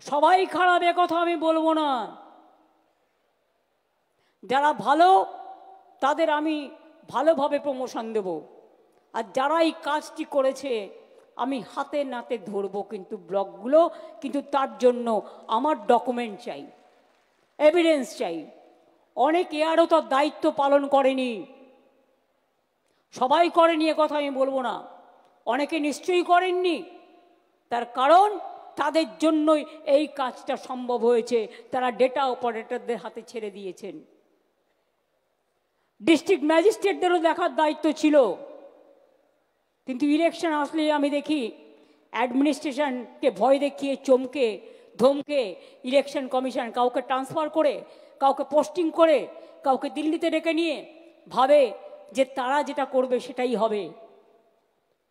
সবাই খারাপ এ কথা আমি বলবো না। যারা ভালো তাদের আমি ভালোভাবে প্রমোশন দেব, আর যারা এই কাজটি করেছে আমি হাতে নাতে ধরবো কিন্তু ব্লকগুলো। কিন্তু তার জন্য আমার ডকুমেন্ট চাই, এভিডেন্স চাই। অনেকে আরও তার দায়িত্ব পালন করেনি, সবাই করেনি এ কথা আমি বলবো না, অনেকে নিশ্চয়ই করেননি। তার কারণ তাদের জন্যই এই কাজটা সম্ভব হয়েছে, তারা ডেটা অপারেটরদের হাতে ছেড়ে দিয়েছেন। ডিস্ট্রিক্ট ম্যাজিস্ট্রেটদেরও দেখার দায়িত্ব ছিল, কিন্তু ইলেকশন আসলে আমি দেখি অ্যাডমিনিস্ট্রেশনকে ভয় দেখিয়ে, চমকে ধমকে ইলেকশন কমিশন কাউকে ট্রান্সফার করে, কাউকে পোস্টিং করে, কাউকে দিল্লিতে ডেকে নিয়ে ভাবে যে তারা যেটা করবে সেটাই হবে।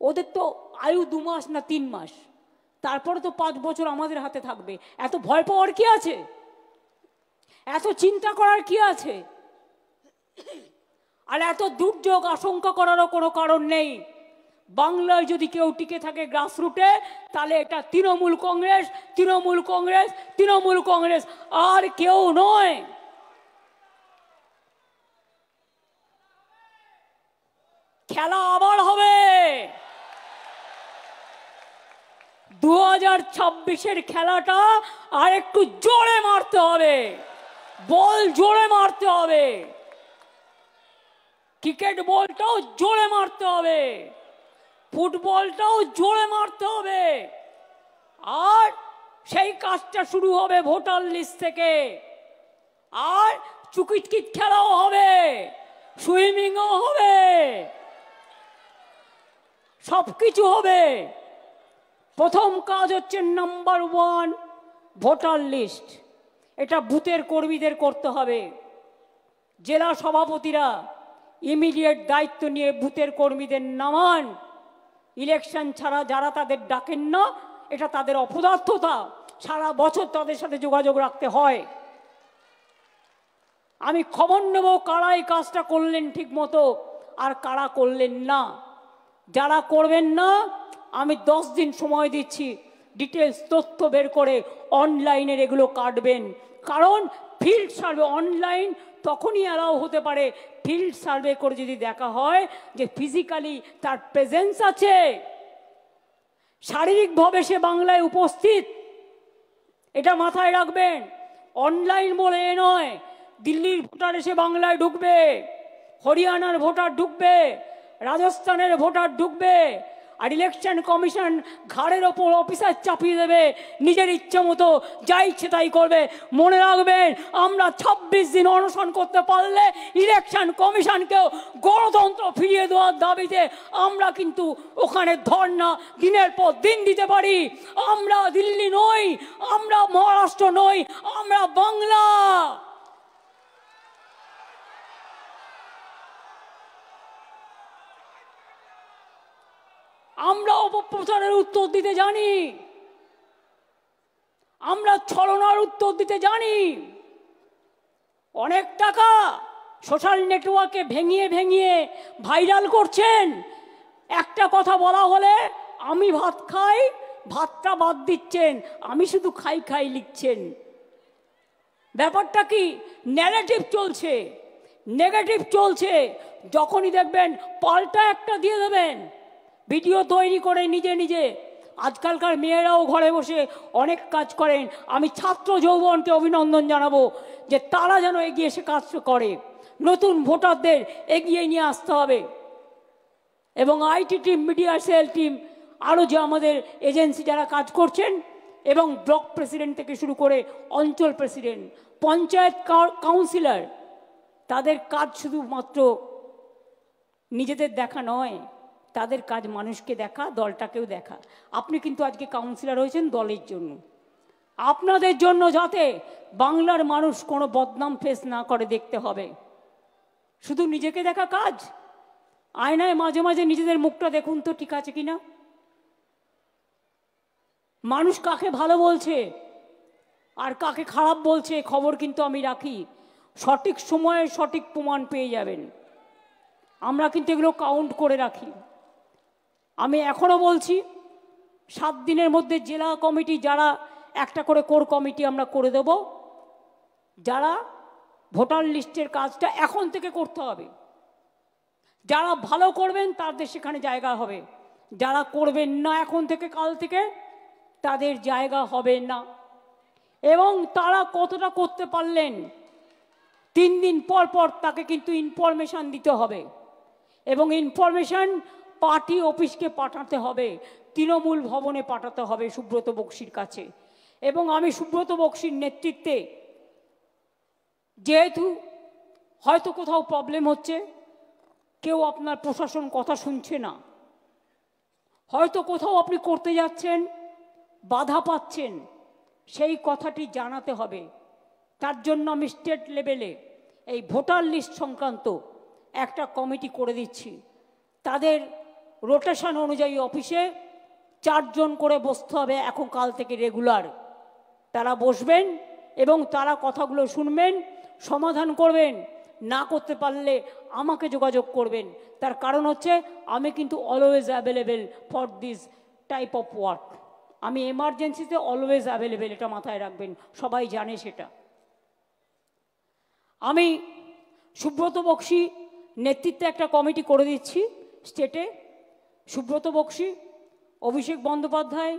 ওদের তো আয়ু 2 মাস না 3 মাস, তারপরে তো 5 বছর আমাদের হাতে থাকবে। এত ভয় পাওয়ার কি আছে? এত চিন্তা করার কি আছে? আর এত দুর্যোগ আশঙ্কা করারও কোনো কারণ নেই। বাংলায় যদি কেউ টিকে থাকে গ্রাসরুটে, তাহলে এটা তৃণমূল কংগ্রেস, তৃণমূল কংগ্রেস, তৃণমূল কংগ্রেস, আর কেউ নয়। খেলা আবার হবে। 2026-এর খেলাটা আর একটু জোরে মারতে হবে, বল জোরে মারতে হবে, ক্রিকেট বলটাও জোরে মারতে হবে, ফুটবলটাও জোরে মারতে হবে। আর সেই কাজটা শুরু হবে ভোটার লিস্ট থেকে। আর চুকিটকিট খেলাও হবে, সুইমিংও হবে, সবকিছু হবে। প্রথম কাজ হচ্ছে নাম্বার 1 ভোটার লিস্ট। এটা বুথের কর্মীদের করতে হবে। জেলা সভাপতিরা ইমিডিয়েট দায়িত্ব নিয়ে বুথের কর্মীদের নামান, ইলেকশন ছাড়া যারা তাদের ডাকেন না, এটা তাদের অপদার্থতা, সারা বছর তাদের সাথে যোগাযোগ রাখতে হয়। আমি খবর নেব কারা এই কাজটা করলেন ঠিক মতো আর কারা করলেন না। যারা করবেন না আমি 10 দিন সময় দিচ্ছি, ডিটেলস তথ্য বের করে অনলাইনের এগুলো কাটবেন। কারণ ফিল্ড সার্ভে অনলাইন তখনই অ্যালাউ হতে পারে ফিল্ড সার্ভে করে যদি দেখা হয় যে ফিজিক্যালি তার প্রেজেন্স আছে, শারীরিকভাবে সে বাংলায় উপস্থিত। এটা মাথায় রাখবেন। অনলাইন বলে এ নয় দিল্লির ভোটার এসে বাংলায় ঢুকবে, হরিয়ানার ভোটার ঢুকবে, রাজস্থানের ভোটার ঢুকবে, আর ইলেকশন কমিশন ঘাড়ের ওপর অফিসার চাপিয়ে দেবে, নিজের ইচ্ছে মতো যা ইচ্ছে তাই করবে। মনে রাখবেন, আমরা 26 দিন অনশন করতে পারলে ইলেকশন কমিশনকেও গণতন্ত্র ফিরিয়ে দেওয়ার দাবিতে আমরা কিন্তু ওখানে ধর্ণা দিনের পর দিন দিতে পারি। আমরা দিল্লি নই, আমরা মহারাষ্ট্র নই, আমরা বাংলা। আমরা অপপ্রচারের উত্তর দিতে জানি, আমরা ছলনার উত্তর দিতে জানি। অনেক টাকা সোশ্যাল নেটওয়ার্কে ভেঙিয়ে ভেঙিয়ে ভাইরাল করছেন। একটা কথা বলা হলে আমি ভাত খাই, ভাতটা বাদ দিচ্ছেন, আমি শুধু খাই খাই লিখছেন। ব্যাপারটা কি? ন্যারেটিভ চলছে, নেগেটিভ চলছে। যখনই দেখবেন পাল্টা একটা দিয়ে দেবেন, ভিডিও তৈরি করে নিজে নিজে। আজকালকার মেয়েরাও ঘরে বসে অনেক কাজ করেন। আমি ছাত্র যৌবনকে অভিনন্দন জানাবো যে তারা যেন এগিয়ে এসে কাজ করে। নতুন ভোটারদের এগিয়ে নিয়ে আসতে হবে। এবং IT team, media cell team, আরও যে আমাদের এজেন্সি যারা কাজ করছেন, এবং ব্লক প্রেসিডেন্ট থেকে শুরু করে অঞ্চল প্রেসিডেন্ট, পঞ্চায়েত কাউন্সিলর, তাদের কাজ শুধুমাত্র নিজেদের দেখা নয়, তাদের কাজ মানুষকে দেখা, দলটাকেও দেখা। আপনি কিন্তু আজকে কাউন্সিলর হয়েছেন দলের জন্য, আপনাদের জন্য, যাতে বাংলার মানুষ কোনো বদনাম ফেস না করে দেখতে হবে। শুধু নিজেকে দেখা কাজ? আয়নায় মাঝে মাঝে নিজেদের মুখটা দেখুন তো ঠিক আছে কিনা। মানুষ কাকে ভালো বলছে আর কাকে খারাপ বলছে খবর কিন্তু আমি রাখি। সঠিক সময়ে সঠিক প্রমাণ পেয়ে যাবেন। আমরা কিন্তু এগুলো কাউন্ট করে রাখি। আমি এখনো বলছি, 7 দিনের মধ্যে জেলা কমিটি যারা একটা করে কোর কমিটি আমরা করে দেব, যারা ভোটার লিস্টের কাজটা এখন থেকে করতে হবে। যারা ভালো করবেন তাদের সেখানে জায়গা হবে, যারা করবেন না এখন থেকে কাল থেকে তাদের জায়গা হবে না। এবং তারা কতটা করতে পারলেন 3 দিন পর পর তাকে কিন্তু ইনফরমেশান দিতে হবে। এবং ইনফরমেশান পার্টি অফিসকে পাঠাতে হবে, তৃণমূল ভবনে পাঠাতে হবে সুব্রত বক্সির কাছে। এবং আমি সুব্রত বক্সির নেতৃত্বে, যেহেতু হয়তো কোথাও প্রবলেম হচ্ছে, কেউ আপনার প্রশাসন কথা শুনছে না, হয়তো কোথাও আপনি করতে যাচ্ছেন বাধা পাচ্ছেন, সেই কথাটি জানাতে হবে। তার জন্য আমি স্টেট লেভেলে এই ভোটার লিস্ট সংক্রান্ত একটা কমিটি করে দিচ্ছি। তাদের রোটেশন অনুযায়ী অফিসে 4 জন করে বসতে হবে এখন কাল থেকে রেগুলার। তারা বসবেন এবং তারা কথাগুলো শুনবেন, সমাধান করবেন। না করতে পারলে আমাকে যোগাযোগ করবেন। তার কারণ হচ্ছে আমি কিন্তু always available for this type of work. আমি এমার্জেন্সিতে অলওয়েজ অ্যাভেলেবেল, এটা মাথায় রাখবেন, সবাই জানে সেটা। আমি সুব্রত বক্সি নেতৃত্বে একটা কমিটি করে দিচ্ছি স্টেটে। সুব্রত বক্সি, অভিষেক বন্দ্যোপাধ্যায়,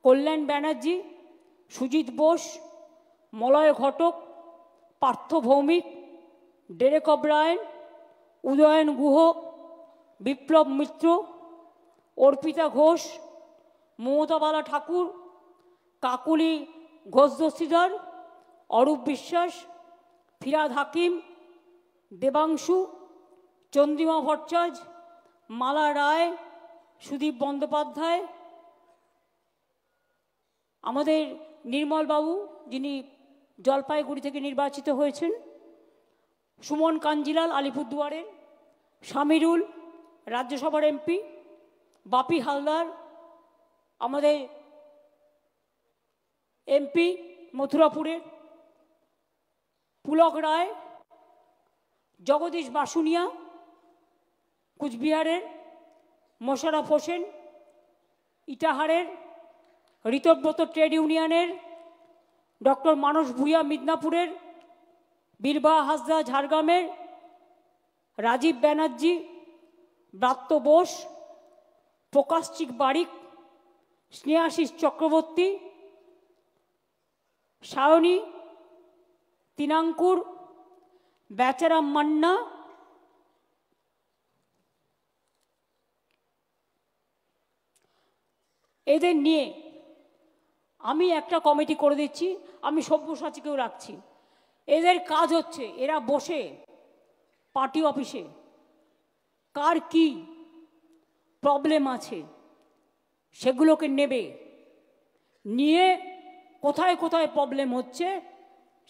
কল্যাণ ব্যানার্জি, সুজিত বোস, মলয় ঘটক, পার্থ ভৌমিক, ডেরেক অব্রায়েন, উদয়ন গুহ, বিপ্লব মিত্র, অর্পিতা ঘোষ, মমতাবালা ঠাকুর, কাকুলি ঘোষ দস্তিদার, অরূপ বিশ্বাস, ফিরাদ হাকিম, দেবাংশু, চন্দ্রিমা ভট্টাচার্য, মালা রায়, সুদীপ বন্দ্যোপাধ্যায়, আমাদের নির্মলবাবু যিনি জলপাইগুড়ি থেকে নির্বাচিত হয়েছেন, সুমন কাঞ্জিলাল আলিপুরদুয়ারের, সামিরুল রাজ্যসভার এমপি, বাপি হালদার আমাদের এমপি মথুরাপুরের, পুলক রায়, জগদীশ বাসুনিয়া কুচবিহারের, মোশাররফ হোসেন ইটাহারের, ঋতব্রত ট্রেড ইউনিয়নের, ডক্টর মানস ভূঁইয়া মিদনাপুরের, বীরবাহা হাসদা ঝাড়গ্রামের, রাজীব ব্যানার্জি, ব্রাত্য বোস, প্রকাশচিক বারিক, স্নেহাশিস চক্রবর্তী, সায়নী তিনাঙ্কুর, বেচারাম মান্না, এদের নিয়ে আমি একটা কমিটি করে দিচ্ছি। আমি সব্যসাচীকেও রাখছি। এদের কাজ হচ্ছে এরা বসে পার্টি অফিসে কার কি প্রবলেম আছে সেগুলোকে নেবে, নিয়ে কোথায় কোথায় প্রবলেম হচ্ছে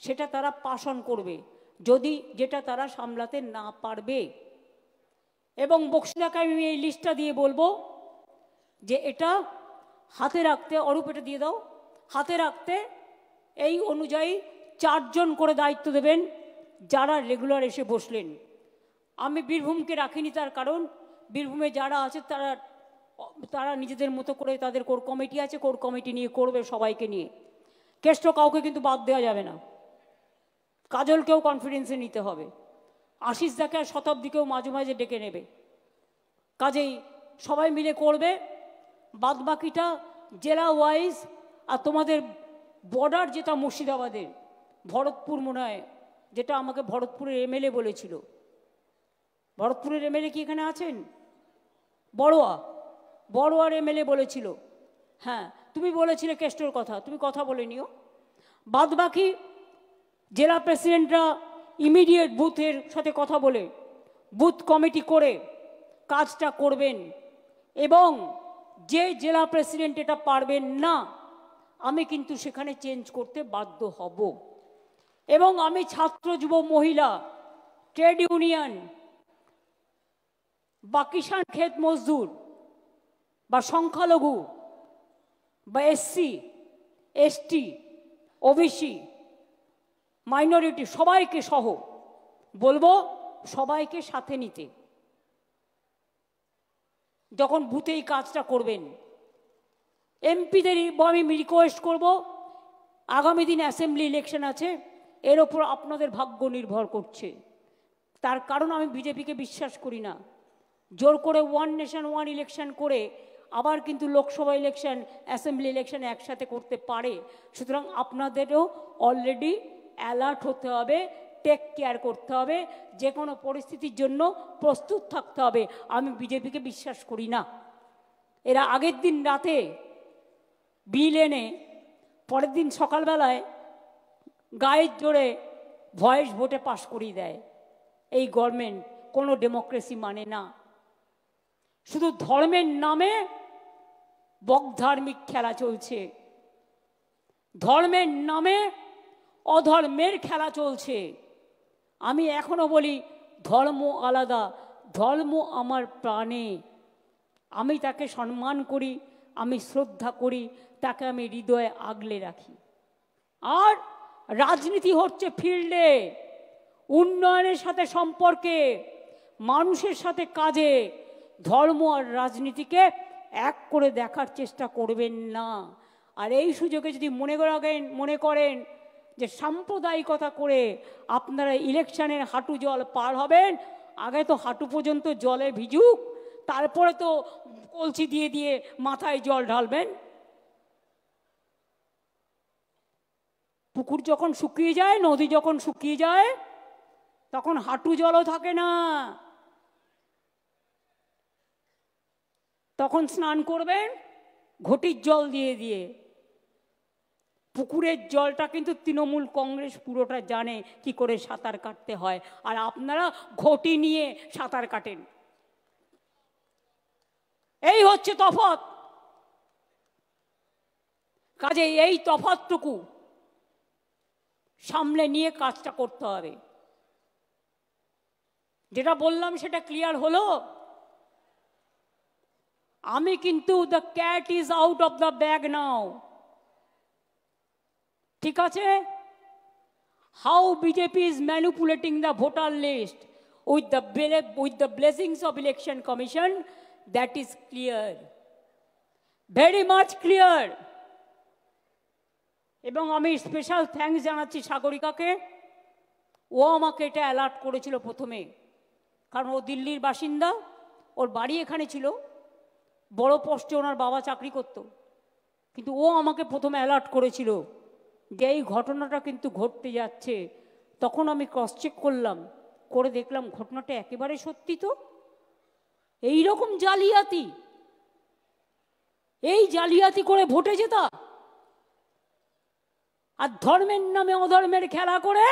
সেটা তারা পাস অন করবে, যদি যেটা তারা সামলাতে না পারবে। এবং বক্সিদাকে আমি এই লিস্টটা দিয়ে বলবো যে এটা হাতে রাখতে, অরূপ এটা দিয়ে দাও, হাতে রাখতে এই অনুযায়ী 4 জন করে দায়িত্ব দেবেন যারা রেগুলার এসে বসলেন। আমি বীরভূমকে রাখিনি, তার কারণ বীরভূমে যারা আছে তারা তারা নিজেদের মতো করে, তাদের কোর কমিটি আছে, কোর কমিটি নিয়ে করবে সবাইকে নিয়ে। কেষ্ট কাউকে কিন্তু বাদ দেওয়া যাবে না, কাজলকেও কনফিডেন্সে নিতে হবে, আশিস দাকে আর শতাব্দীকেও মাঝে মাঝে ডেকে নেবে। কাজেই সবাই মিলে করবে। বাদ বাকিটা জেলা ওয়াইজ, আর তোমাদের বর্ডার যেটা মুর্শিদাবাদের ভরতপুর মনে হয়, যেটা আমাকে ভরতপুরের এমএলএ বলেছিল। ভরতপুরের এমএলএ কি এখানে আছেন? বড়োয়ার এমএলএ বলেছিল। হ্যাঁ, তুমি বলেছিলে কেষ্টর কথা, তুমি কথা বলে নিও। বাদ বাকি জেলা প্রেসিডেন্টরা ইমিডিয়েট বুথের সাথে কথা বলে বুথ কমিটি করে কাজটা করবেন। এবং যে জেলা প্রেসিডেন্ট এটা পারবেন না, আমি কিন্তু সেখানে চেঞ্জ করতে বাধ্য হব। এবং আমি ছাত্র, যুব, মহিলা, ট্রেড ইউনিয়ন বা কিষাণ ক্ষেত মজদুর বা সংখ্যালঘু বা এসসি এসটি ওবিসি মাইনরিটি সবাইকে সহ বলবো সবাইকে সাথে নিতে যখন বুথে এই কাজটা করবেন। এমপিদের আমি রিকোয়েস্ট করব, আগামী দিন অ্যাসেম্বলি ইলেকশন আছে, এর ওপর আপনাদের ভাগ্য নির্ভর করছে। তার কারণ আমি বিজেপিকে বিশ্বাস করি না। জোর করে ওয়ান নেশন ওয়ান ইলেকশন করে আবার কিন্তু লোকসভা ইলেকশন, অ্যাসেম্বলি ইলেকশন একসাথে করতে পারে। সুতরাং আপনাদেরও অলরেডি অ্যালার্ট হতে হবে, টেক কেয়ার করতে হবে, যে কোনো পরিস্থিতির জন্য প্রস্তুত থাকতে হবে। আমি বিজেপিকে বিশ্বাস করি না। এরা আগের দিন রাতে বিল এনে পরের দিন সকালবেলায় গায়ের জোরে ভয়েস ভোটে পাশ করিয়ে দেয়। এই গভর্নমেন্ট কোনো ডেমোক্রেসি মানে না। শুধু ধর্মের নামে বকধার্মিক খেলা চলছে, ধর্মের নামে অধর্মের খেলা চলছে। আমি এখনো বলি ধর্ম আলাদা, ধর্ম আমার প্রাণে। আমি তাকে সম্মান করি, আমি শ্রদ্ধা করি, তাকে আমি হৃদয়ে আগলে রাখি। আর রাজনীতি হচ্ছে ফিল্ডে, উন্নয়নের সাথে সম্পর্কে, মানুষের সাথে কাজে। ধর্ম আর রাজনীতিকে এক করে দেখার চেষ্টা করবেন না। আর এই সুযোগে যদি মনে করেন যে সাম্প্রদায়িকতা করে আপনারা ইলেকশনের হাঁটু জল পার হবেন, আগে তো হাঁটু পর্যন্ত জলে ভিজুক, তারপরে তো কলসি দিয়ে দিয়ে মাথায় জল ঢালবেন। পুকুর যখন শুকিয়ে যায়, নদী যখন শুকিয়ে যায়, তখন হাঁটু জলও থাকে না, তখন স্নান করবেন ঘটির জল দিয়ে দিয়ে। পুকুরের জলটা কিন্তু তৃণমূল কংগ্রেস পুরোটা জানে কি করে সাঁতার কাটতে হয়, আর আপনারা ঘটি নিয়ে সাঁতার কাটেন। এই হচ্ছে তফাৎ। কাজে এই তফাৎটুকু সামনে নিয়ে কাজটা করতে হবে। যেটা বললাম সেটা ক্লিয়ার হলো? আমি কিন্তু the cat is out of the bag now, ঠিক আছে? How BJP is manipulating the voter list with the blessings of election commission, that is clear, very much clear. এবং আমি স্পেশাল থ্যাঙ্কস জানাচ্ছি সাগরিকাকে, ও আমাকে এটা অ্যালার্ট করেছিল প্রথমে, কারণ ও দিল্লির বাসিন্দা, ওর বাড়ি এখানে ছিল, বড় পোস্টে ওনার বাবা চাকরি করত, কিন্তু ও আমাকে প্রথমে অ্যালার্ট করেছিল যে এই ঘটনাটা কিন্তু ঘটতে যাচ্ছে। তখন আমি ক্রস চেক করলাম, করে দেখলাম ঘটনাটা একেবারে সত্যি। তো এই রকম জালিয়াতি, এই জালিয়াতি করে ভোটে জেতা, আর ধর্মের নামে অধর্মের খেলা করে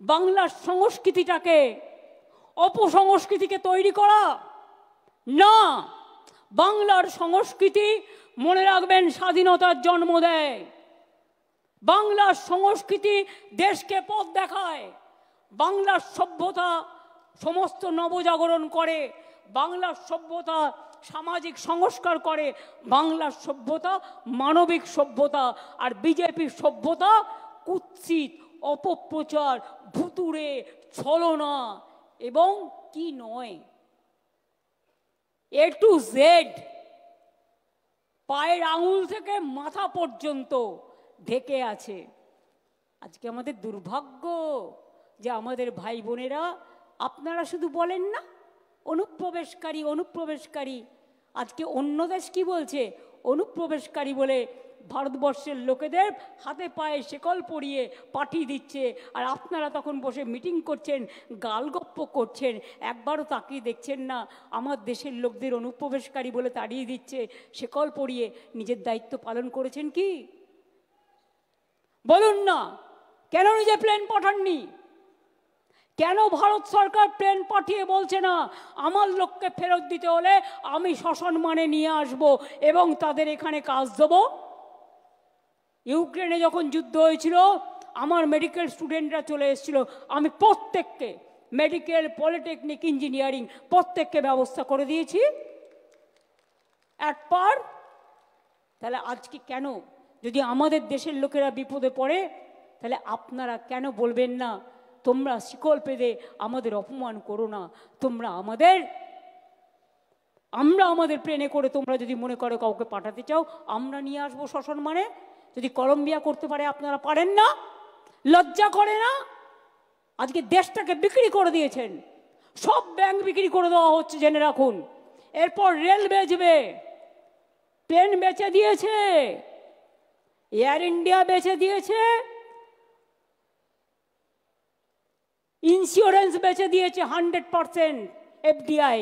বাংলার সংস্কৃতিটাকে, অপসংস্কৃতিকে তৈরি করা না। বাংলার সংস্কৃতি, মনে রাখবেন, স্বাধীনতার জন্ম দেয়। বাংলার সংস্কৃতি দেশকে পথ দেখায়। বাংলার সভ্যতা সমস্ত নবজাগরণ করে। বাংলার সভ্যতা সামাজিক সংস্কার করে। বাংলার সভ্যতা মানবিক সভ্যতা। আর বিজেপির সভ্যতা কুৎসিত, অপপ্রচার, ভুতুড়ে, ছলনা এবং কি নয়, এ টু জেড, পায়ের আঙুল থেকে মাথা পর্যন্ত ঢেকে আছে। আজকে আমাদের দুর্ভাগ্য যে আমাদের ভাই বোনেরা, আপনারা শুধু বলেন না অনুপ্রবেশকারী অনুপ্রবেশকারী, আজকে অন্য দেশ কি বলছে? অনুপ্রবেশকারী বলে ভারতবর্ষের লোকেদের হাতে পায়ে শেকল পরিয়ে পাঠিয়ে দিচ্ছে। আর আপনারা তখন বসে মিটিং করছেন, গালগপ্প করছেন, একবারও তাকিয়ে দেখছেন না আমার দেশের লোকদের অনুপ্রবেশকারী বলে তাড়িয়ে দিচ্ছে, শেকল পরিয়ে নিজের দায়িত্ব পালন করেছেন কি? বলুন না, কেন নিজে প্লেন পাঠাননি? কেন ভারত সরকার প্লেন পাঠিয়ে বলছে না আমার লোককে ফেরত দিতে হলে আমি সসম্মানে নিয়ে আসব এবং তাদের এখানে কাজ দেব? ইউক্রেনে যখন যুদ্ধ হয়েছিল, আমার মেডিকেল স্টুডেন্টরা চলে এসেছিল, আমি প্রত্যেককে, মেডিকেল, পলিটেকনিক, ইঞ্জিনিয়ারিং, প্রত্যেককে ব্যবস্থা করে দিয়েছি একবার। তাহলে আজকে কেন, যদি আমাদের দেশের লোকেরা বিপদে পড়ে, তাহলে আপনারা কেন বলবেন না তোমরা শিকল পেদে আমাদের অপমান করো না, তোমরা আমরা আমাদের প্লেনে করে তোমরা যদি মনে করো কাউকে পাঠাতে চাও, আমরা নিয়ে আসবো সসম্মানে। যদি কলম্বিয়া করতে পারে, আপনারা পারেন না? লজ্জা করে না? আজকে দেশটাকে বিক্রি করে দিয়েছেন, সব ব্যাংক বিক্রি করে দেওয়া হচ্ছে, জেনে রাখুন। এরপর রেল বেচবে, প্লেন বেচে দিয়েছে, এয়ার ইন্ডিয়া বেচে দিয়েছে, ইন্স্যুরেন্স বেচে দিয়েছে 100% এফডিআই।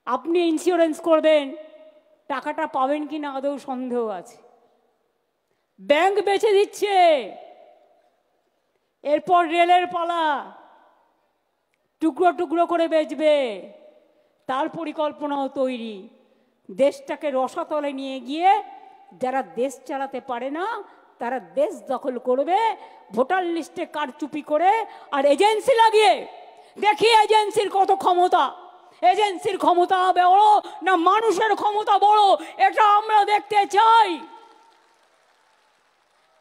আপনি ইন্স্যুরেন্স করবেন, টাকাটা পাবেন কি না আদৌ সন্দেহ আছে। ব্যাংক বেচে দিচ্ছে, এরপর রেলের পালা, টুকরো টুকরো করে বেচবে, তার পরিকল্পনাও তৈরি। দেশটাকে রসাতলে নিয়ে গিয়ে যারা দেশ চালাতে পারে না তারা দেশ দখল করবে, ভোটার লিস্টে কারচুপি করে আর এজেন্সি লাগিয়ে। দেখি এজেন্সির কত ক্ষমতা, এজেন্সির ক্ষমতা বড় না মানুষের ক্ষমতা বড়, এটা আমরা দেখতে চাই।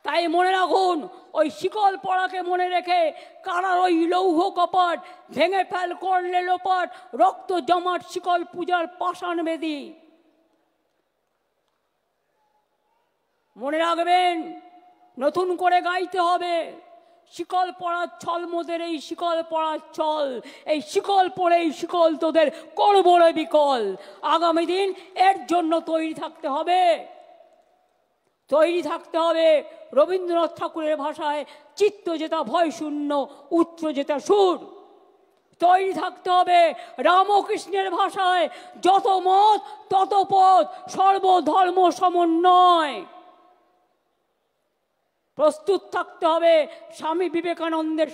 তাই মনে রাখুন, ওই শিকল পড়াকে মনে রেখে কারার ওই লৌহ কপাট ভেঙে ফেল করলে লোপাট, রক্ত জমাট শিকল পূজার পাষাণ বেদি। মনে রাখবেন, নতুন করে গাইতে হবে, শিকল পড়ার ছল মোদের এই শিকল পড়ার ছল, এই শিকল পড়েই শিকল তোদের করবো রে বিকল। আগামী দিন এর জন্য তৈরি থাকতে হবে, তৈরি থাকতে হবে। রবীন্দ্রনাথ ঠাকুরের ভাষায় চিত্ত যেটা ভয় শূন্য, উচ্চ যেটা সুর। তৈরি থাকতে হবে রামকৃষ্ণের ভাষায় যত মত তত পথ, সর্বধর্ম সমন্বয়। প্রস্তুত থাকতে হবে স্বামী বিবেকানন্দের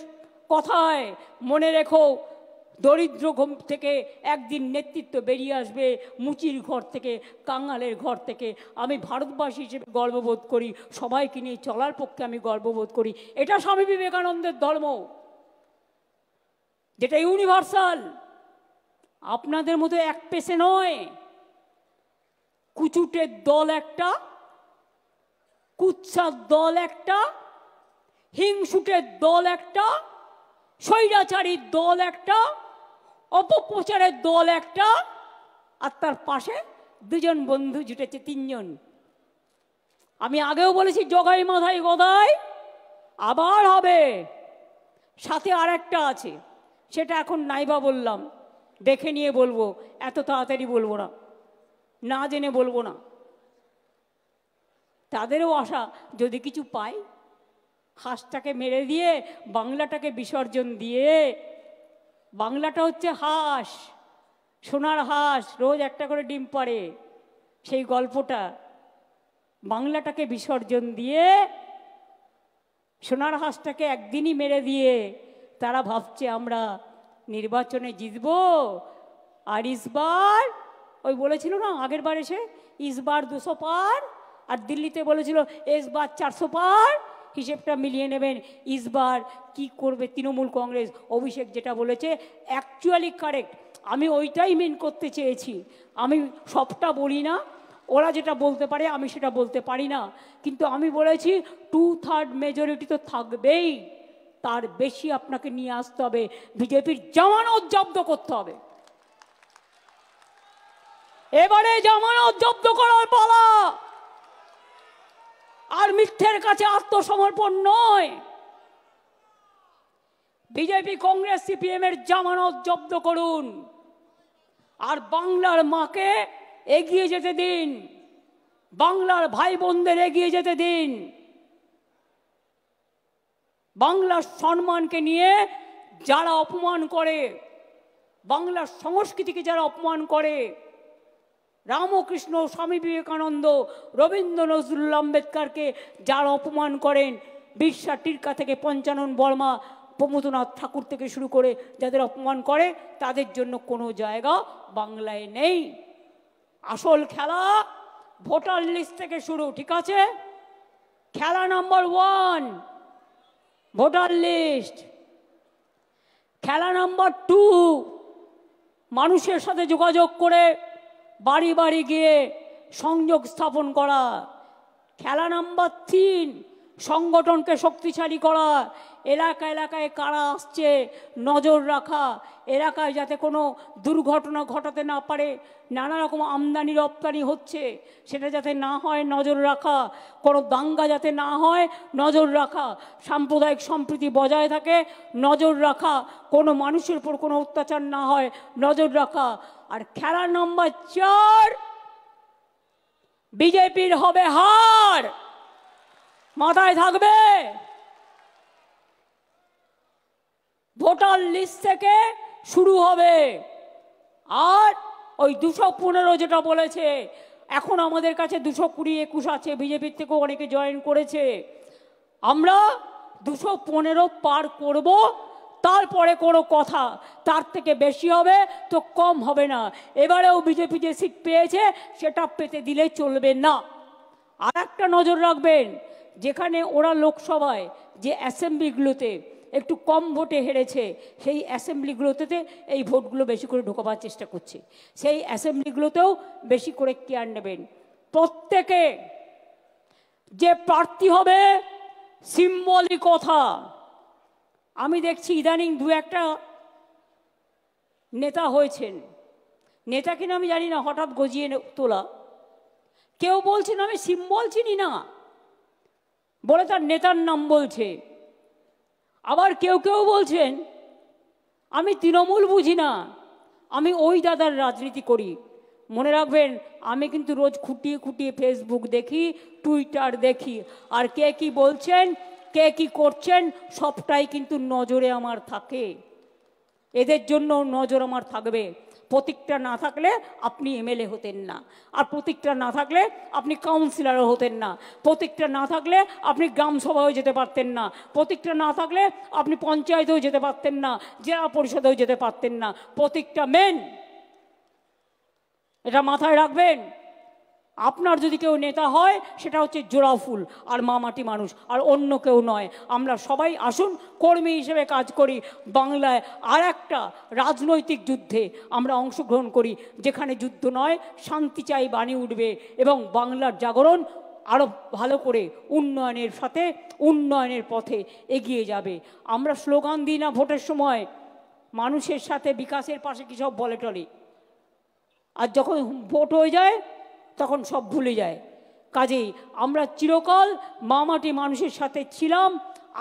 কথায়, মনে রেখো দরিদ্র ঘুম থেকে একদিন নেতৃত্ব বেরিয়ে আসবে, মুচির ঘর থেকে, কাঙালের ঘর থেকে। আমি ভারতবাসী হিসেবে গর্ববোধ করি, সবাইকে নিয়ে চলার পক্ষে আমি গর্ববোধ করি। এটা স্বামী বিবেকানন্দের ধর্ম, যেটা ইউনিভার্সাল, আপনাদের মতো এক পেশে নয়। কুচুটের দল একটা, কুৎসার দল একটা, হিংসুটের দল একটা, স্বৈরাচারীর দল একটা, অপপ্রচারের দল একটা, আর তার পাশে দুজন বন্ধু জুটেছে, তিনজন। আমি আগেও বলেছি জগাই মাথায় গদাই, আবার হবে। সাথে আর একটা আছে, সেটা এখন নাইবা বললাম, দেখে নিয়ে বলবো, এত তাড়াতাড়ি বলবো না, না জেনে বলবো না। তাদেরও আশা যদি কিছু পাই, হাঁসটাকে মেরে দিয়ে বাংলাটাকে বিসর্জন দিয়ে, বাংলাটা হচ্ছে হাঁস, সোনার হাঁস, রোজ একটা করে ডিম পাড়ে, সেই গল্পটা, বাংলাটাকে বিসর্জন দিয়ে সোনার হাঁসটাকে একদিনই মেরে দিয়ে তারা ভাবছে আমরা নির্বাচনে জিতব। আর ইসবার ওই বলেছিল না আগের বার এসে, ইসবার 200 পার, আর দিল্লিতে বলেছিল এসবার 400 পার, হিসেবটা মিলিয়ে নেবেন। ইসবার কি করবে তৃণমূল কংগ্রেস, অভিষেক যেটা বলেছে অ্যাকচুয়ালি কারেক্ট, আমি ওইটাই মেন করতে চেয়েছি। আমি সবটা বলি না, ওরা যেটা বলতে পারে আমি সেটা বলতে পারি না, কিন্তু আমি বলেছি 2/3 মেজরিটি তো থাকবেই, তার বেশি আপনাকে নিয়ে আসতে হবে, বিজেপির জামানত জব্দ করতে হবে। এবারে জামানত জব্দ করার পালা, আর মিথ্যের কাছে আত্মসমর্পণ নয়। বিজেপি কংগ্রেস সিপিএম এর জামানত জব্দ করুন, আর বাংলার মাকে এগিয়ে যেতে দিন, বাংলার ভাই বোনদের এগিয়ে যেতে দিন। বাংলার সম্মানকে নিয়ে যারা অপমান করে, বাংলার সংস্কৃতিকে যারা অপমান করে, রামকৃষ্ণ, স্বামী বিবেকানন্দ, রবীন্দ্র নজরুল আম্বেদকরকে যারা অপমান করেন, বিরসা টিরকা থেকে পঞ্চানন বর্মা, প্রমথনাথ ঠাকুর থেকে শুরু করে যাদের অপমান করে, তাদের জন্য কোনো জায়গা বাংলায় নেই। আসল খেলা ভোটার লিস্ট থেকে শুরু, ঠিক আছে? খেলা নাম্বার 1 ভোটার লিস্ট। খেলা নাম্বার 2 মানুষের সাথে যোগাযোগ করে বাড়ি বাড়ি গিয়ে সংযোগ স্থাপন করা। খেলা নাম্বার 3 সংগঠনকে শক্তিশালী করা, এলাকা এলাকায় কারা আসছে নজর রাখা, এলাকায় যাতে কোনো দুর্ঘটনা ঘটাতে না পারে, নানা রকম আমদানি রপ্তানি হচ্ছে সেটা যাতে না হয় নজর রাখা, কোনো দাঙ্গা যাতে না হয় নজর রাখা, সাম্প্রদায়িক সম্প্রীতি বজায় থাকে নজর রাখা, কোনো মানুষের উপর কোনো অত্যাচার না হয় নজর রাখা। আর খেলা নাম্বার 4 বিজেপির হবে হার, মাথায় থাকবে। ভোটার লিস্ট থেকে শুরু হবে। আর ওই 215 যেটা বলেছে, এখন আমাদের কাছে 220-21 আছে, বিজেপির থেকেও অনেকে জয়েন করেছে। আমরা 215 পার করব, তারপরে কোনো কথা, তার থেকে বেশি হবে তো কম হবে না। এবারেও বিজেপি যে সিট পেয়েছে সেটা পেতে দিলে চলবে না। আর একটা নজর রাখবেন, যেখানে ওরা লোকসভায় যে অ্যাসেম্বলিগুলোতে একটু কম ভোটে হেরেছে, সেই অ্যাসেম্বলিগুলোতে এই ভোটগুলো বেশি করে ঢোকাবার চেষ্টা করছে, সেই অ্যাসেম্বলিগুলোতেও বেশি করে কেয়ার নেবেন। প্রত্যেকে যে প্রার্থী হবে সিম্বলিক কথা। আমি দেখছি ইদানিং 2-1টা নেতা হয়েছেন, নেতা কিনা আমি জানি না, হঠাৎ গজিয়ে তোলা। কেউ বলছেন আমি সিম্বল চিনি না বলে তার নেতার নাম বলছে, আবার কেউ কেউ বলছেন আমি তৃণমূল বুঝি না, আমি ওই দাদার রাজনীতি করি। মনে রাখবেন, আমি কিন্তু রোজ খুঁটিয়ে খুঁটিয়ে ফেসবুক দেখি, টুইটার দেখি, আর কে কি বলছেন, কে কি করছেন, সবটাই কিন্তু নজরে আমার থাকে। এদের জন্য নজর আমার থাকবে। প্রতীকটা না থাকলে আপনি এমএলএ হতেন না, আর প্রতীকটা না থাকলে আপনি কাউন্সিলরও হতেন না, প্রতীকটা না থাকলে আপনি গ্রাম সভায়ও যেতে পারতেন না, প্রতীকটা না থাকলে আপনি পঞ্চায়েতেও যেতে পারতেন না, জেলা পরিষদেও যেতে পারতেন না। প্রতীকটা মেন, এটা মাথায় রাখবেন। আপনার যদি কেউ নেতা হয় সেটা হচ্ছে জোড়া ফুল আর মা মাটি মানুষ, আর অন্য কেউ নয়। আমরা সবাই আসুন কর্মী হিসেবে কাজ করি, বাংলায় আর একটা রাজনৈতিক যুদ্ধে আমরা অংশগ্রহণ করি, যেখানে যুদ্ধ নয় শান্তি চাই বাণী উঠবে এবং বাংলার জাগরণ আরও ভালো করে উন্নয়নের সাথে উন্নয়নের পথে এগিয়ে যাবে। আমরা স্লোগান দিই না ভোটের সময়, মানুষের সাথে বিকাশের পাশে কী সব বলে টলে, আর যখন ভোট হয়ে যায় তখন সব ভুলে যায়। কাজেই আমরা চিরকাল মামাটি মানুষের সাথে ছিলাম,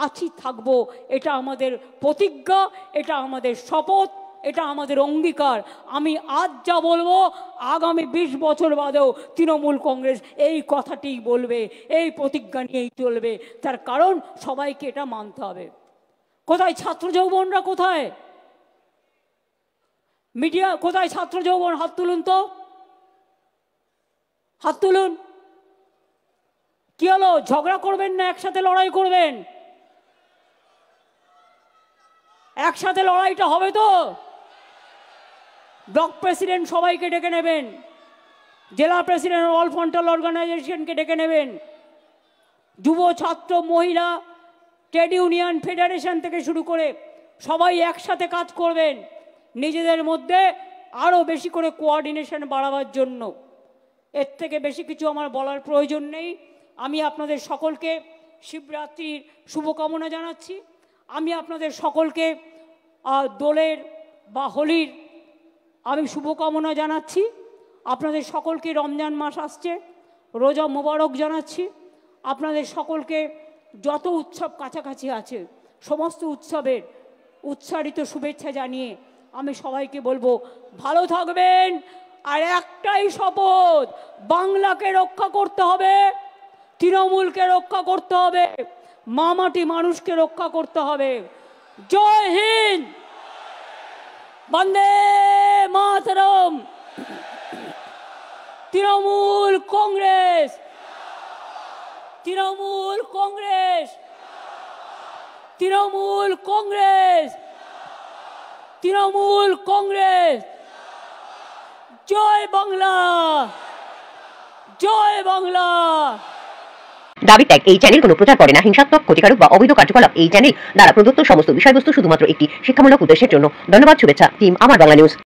আছি, থাকবো। এটা আমাদের প্রতিজ্ঞা, এটা আমাদের শপথ, এটা আমাদের অঙ্গীকার। আমি আজ যা বলবো আগামী 20 বছর বাদেও তৃণমূল কংগ্রেস এই কথাটিই বলবে, এই প্রতিজ্ঞা নিয়েই চলবে। তার কারণ সবাইকে এটা মানতে হবে। কোথায় ছাত্র যৌবনরা? কোথায় মিডিয়া? কোথায় ছাত্র যৌবন? হাত তুলুন তো, হাত তুলুন। কি হলো, ঝগড়া করবেন না একসাথে লড়াই করবেন? একসাথে লড়াইটা হবে তো? ব্লক প্রেসিডেন্ট সবাইকে ডেকে নেবেন, জেলা প্রেসিডেন্ট অল ফ্রন্টাল অর্গানাইজেশনকে ডেকে নেবেন, যুব ছাত্র মহিলা ট্রেড ইউনিয়ন ফেডারেশন থেকে শুরু করে সবাই একসাথে কাজ করবেন নিজেদের মধ্যে আরও বেশি করে কোঅর্ডিনেশন বাড়াবার জন্য। এর থেকে বেশি কিছু আমার বলার প্রয়োজন নেই। আমি আপনাদের সকলকে শিবরাত্রির শুভকামনা জানাচ্ছি। আমি আপনাদের সকলকে দোলের বা হোলির আমি শুভকামনা জানাচ্ছি। আপনাদের সকলকে রমজান মাস আসছে, রোজা মোবারক জানাচ্ছি। আপনাদের সকলকে যত উৎসব কাছাকাছি আছে সমস্ত উৎসবের উৎসারিত শুভেচ্ছা জানিয়ে আমি সবাইকে বলবো ভালো থাকবেন। আর একটাই শপথ, বাংলাকে রক্ষা করতে হবে, তৃণমূলকে রক্ষা করতে হবে, মামাটি মানুষকে রক্ষা করতে হবে। জয় হিন্দ, বন্দে মাতরম। তৃণমূল কংগ্রেস, তৃণমূল কংগ্রেস, তৃণমূল কংগ্রেস, তৃণমূল কংগ্রেস। জয় বাংলা, জয় বাংলা। দাবি ত্যাগ এই চ্যানেল কোনো প্রচার করে না, হিংসাত্মক, ক্ষতিকারক বা অবৈধ কার্যকলাপ এই চ্যানেল দ্বারা প্রদত্ত সমস্ত বিষয়বস্তু শুধুমাত্র একটি শিক্ষামূলক উদ্দেশ্যের জন্য। ধন্যবাদ। শুভেচ্ছা টিম আমার বাংলা নিউজ।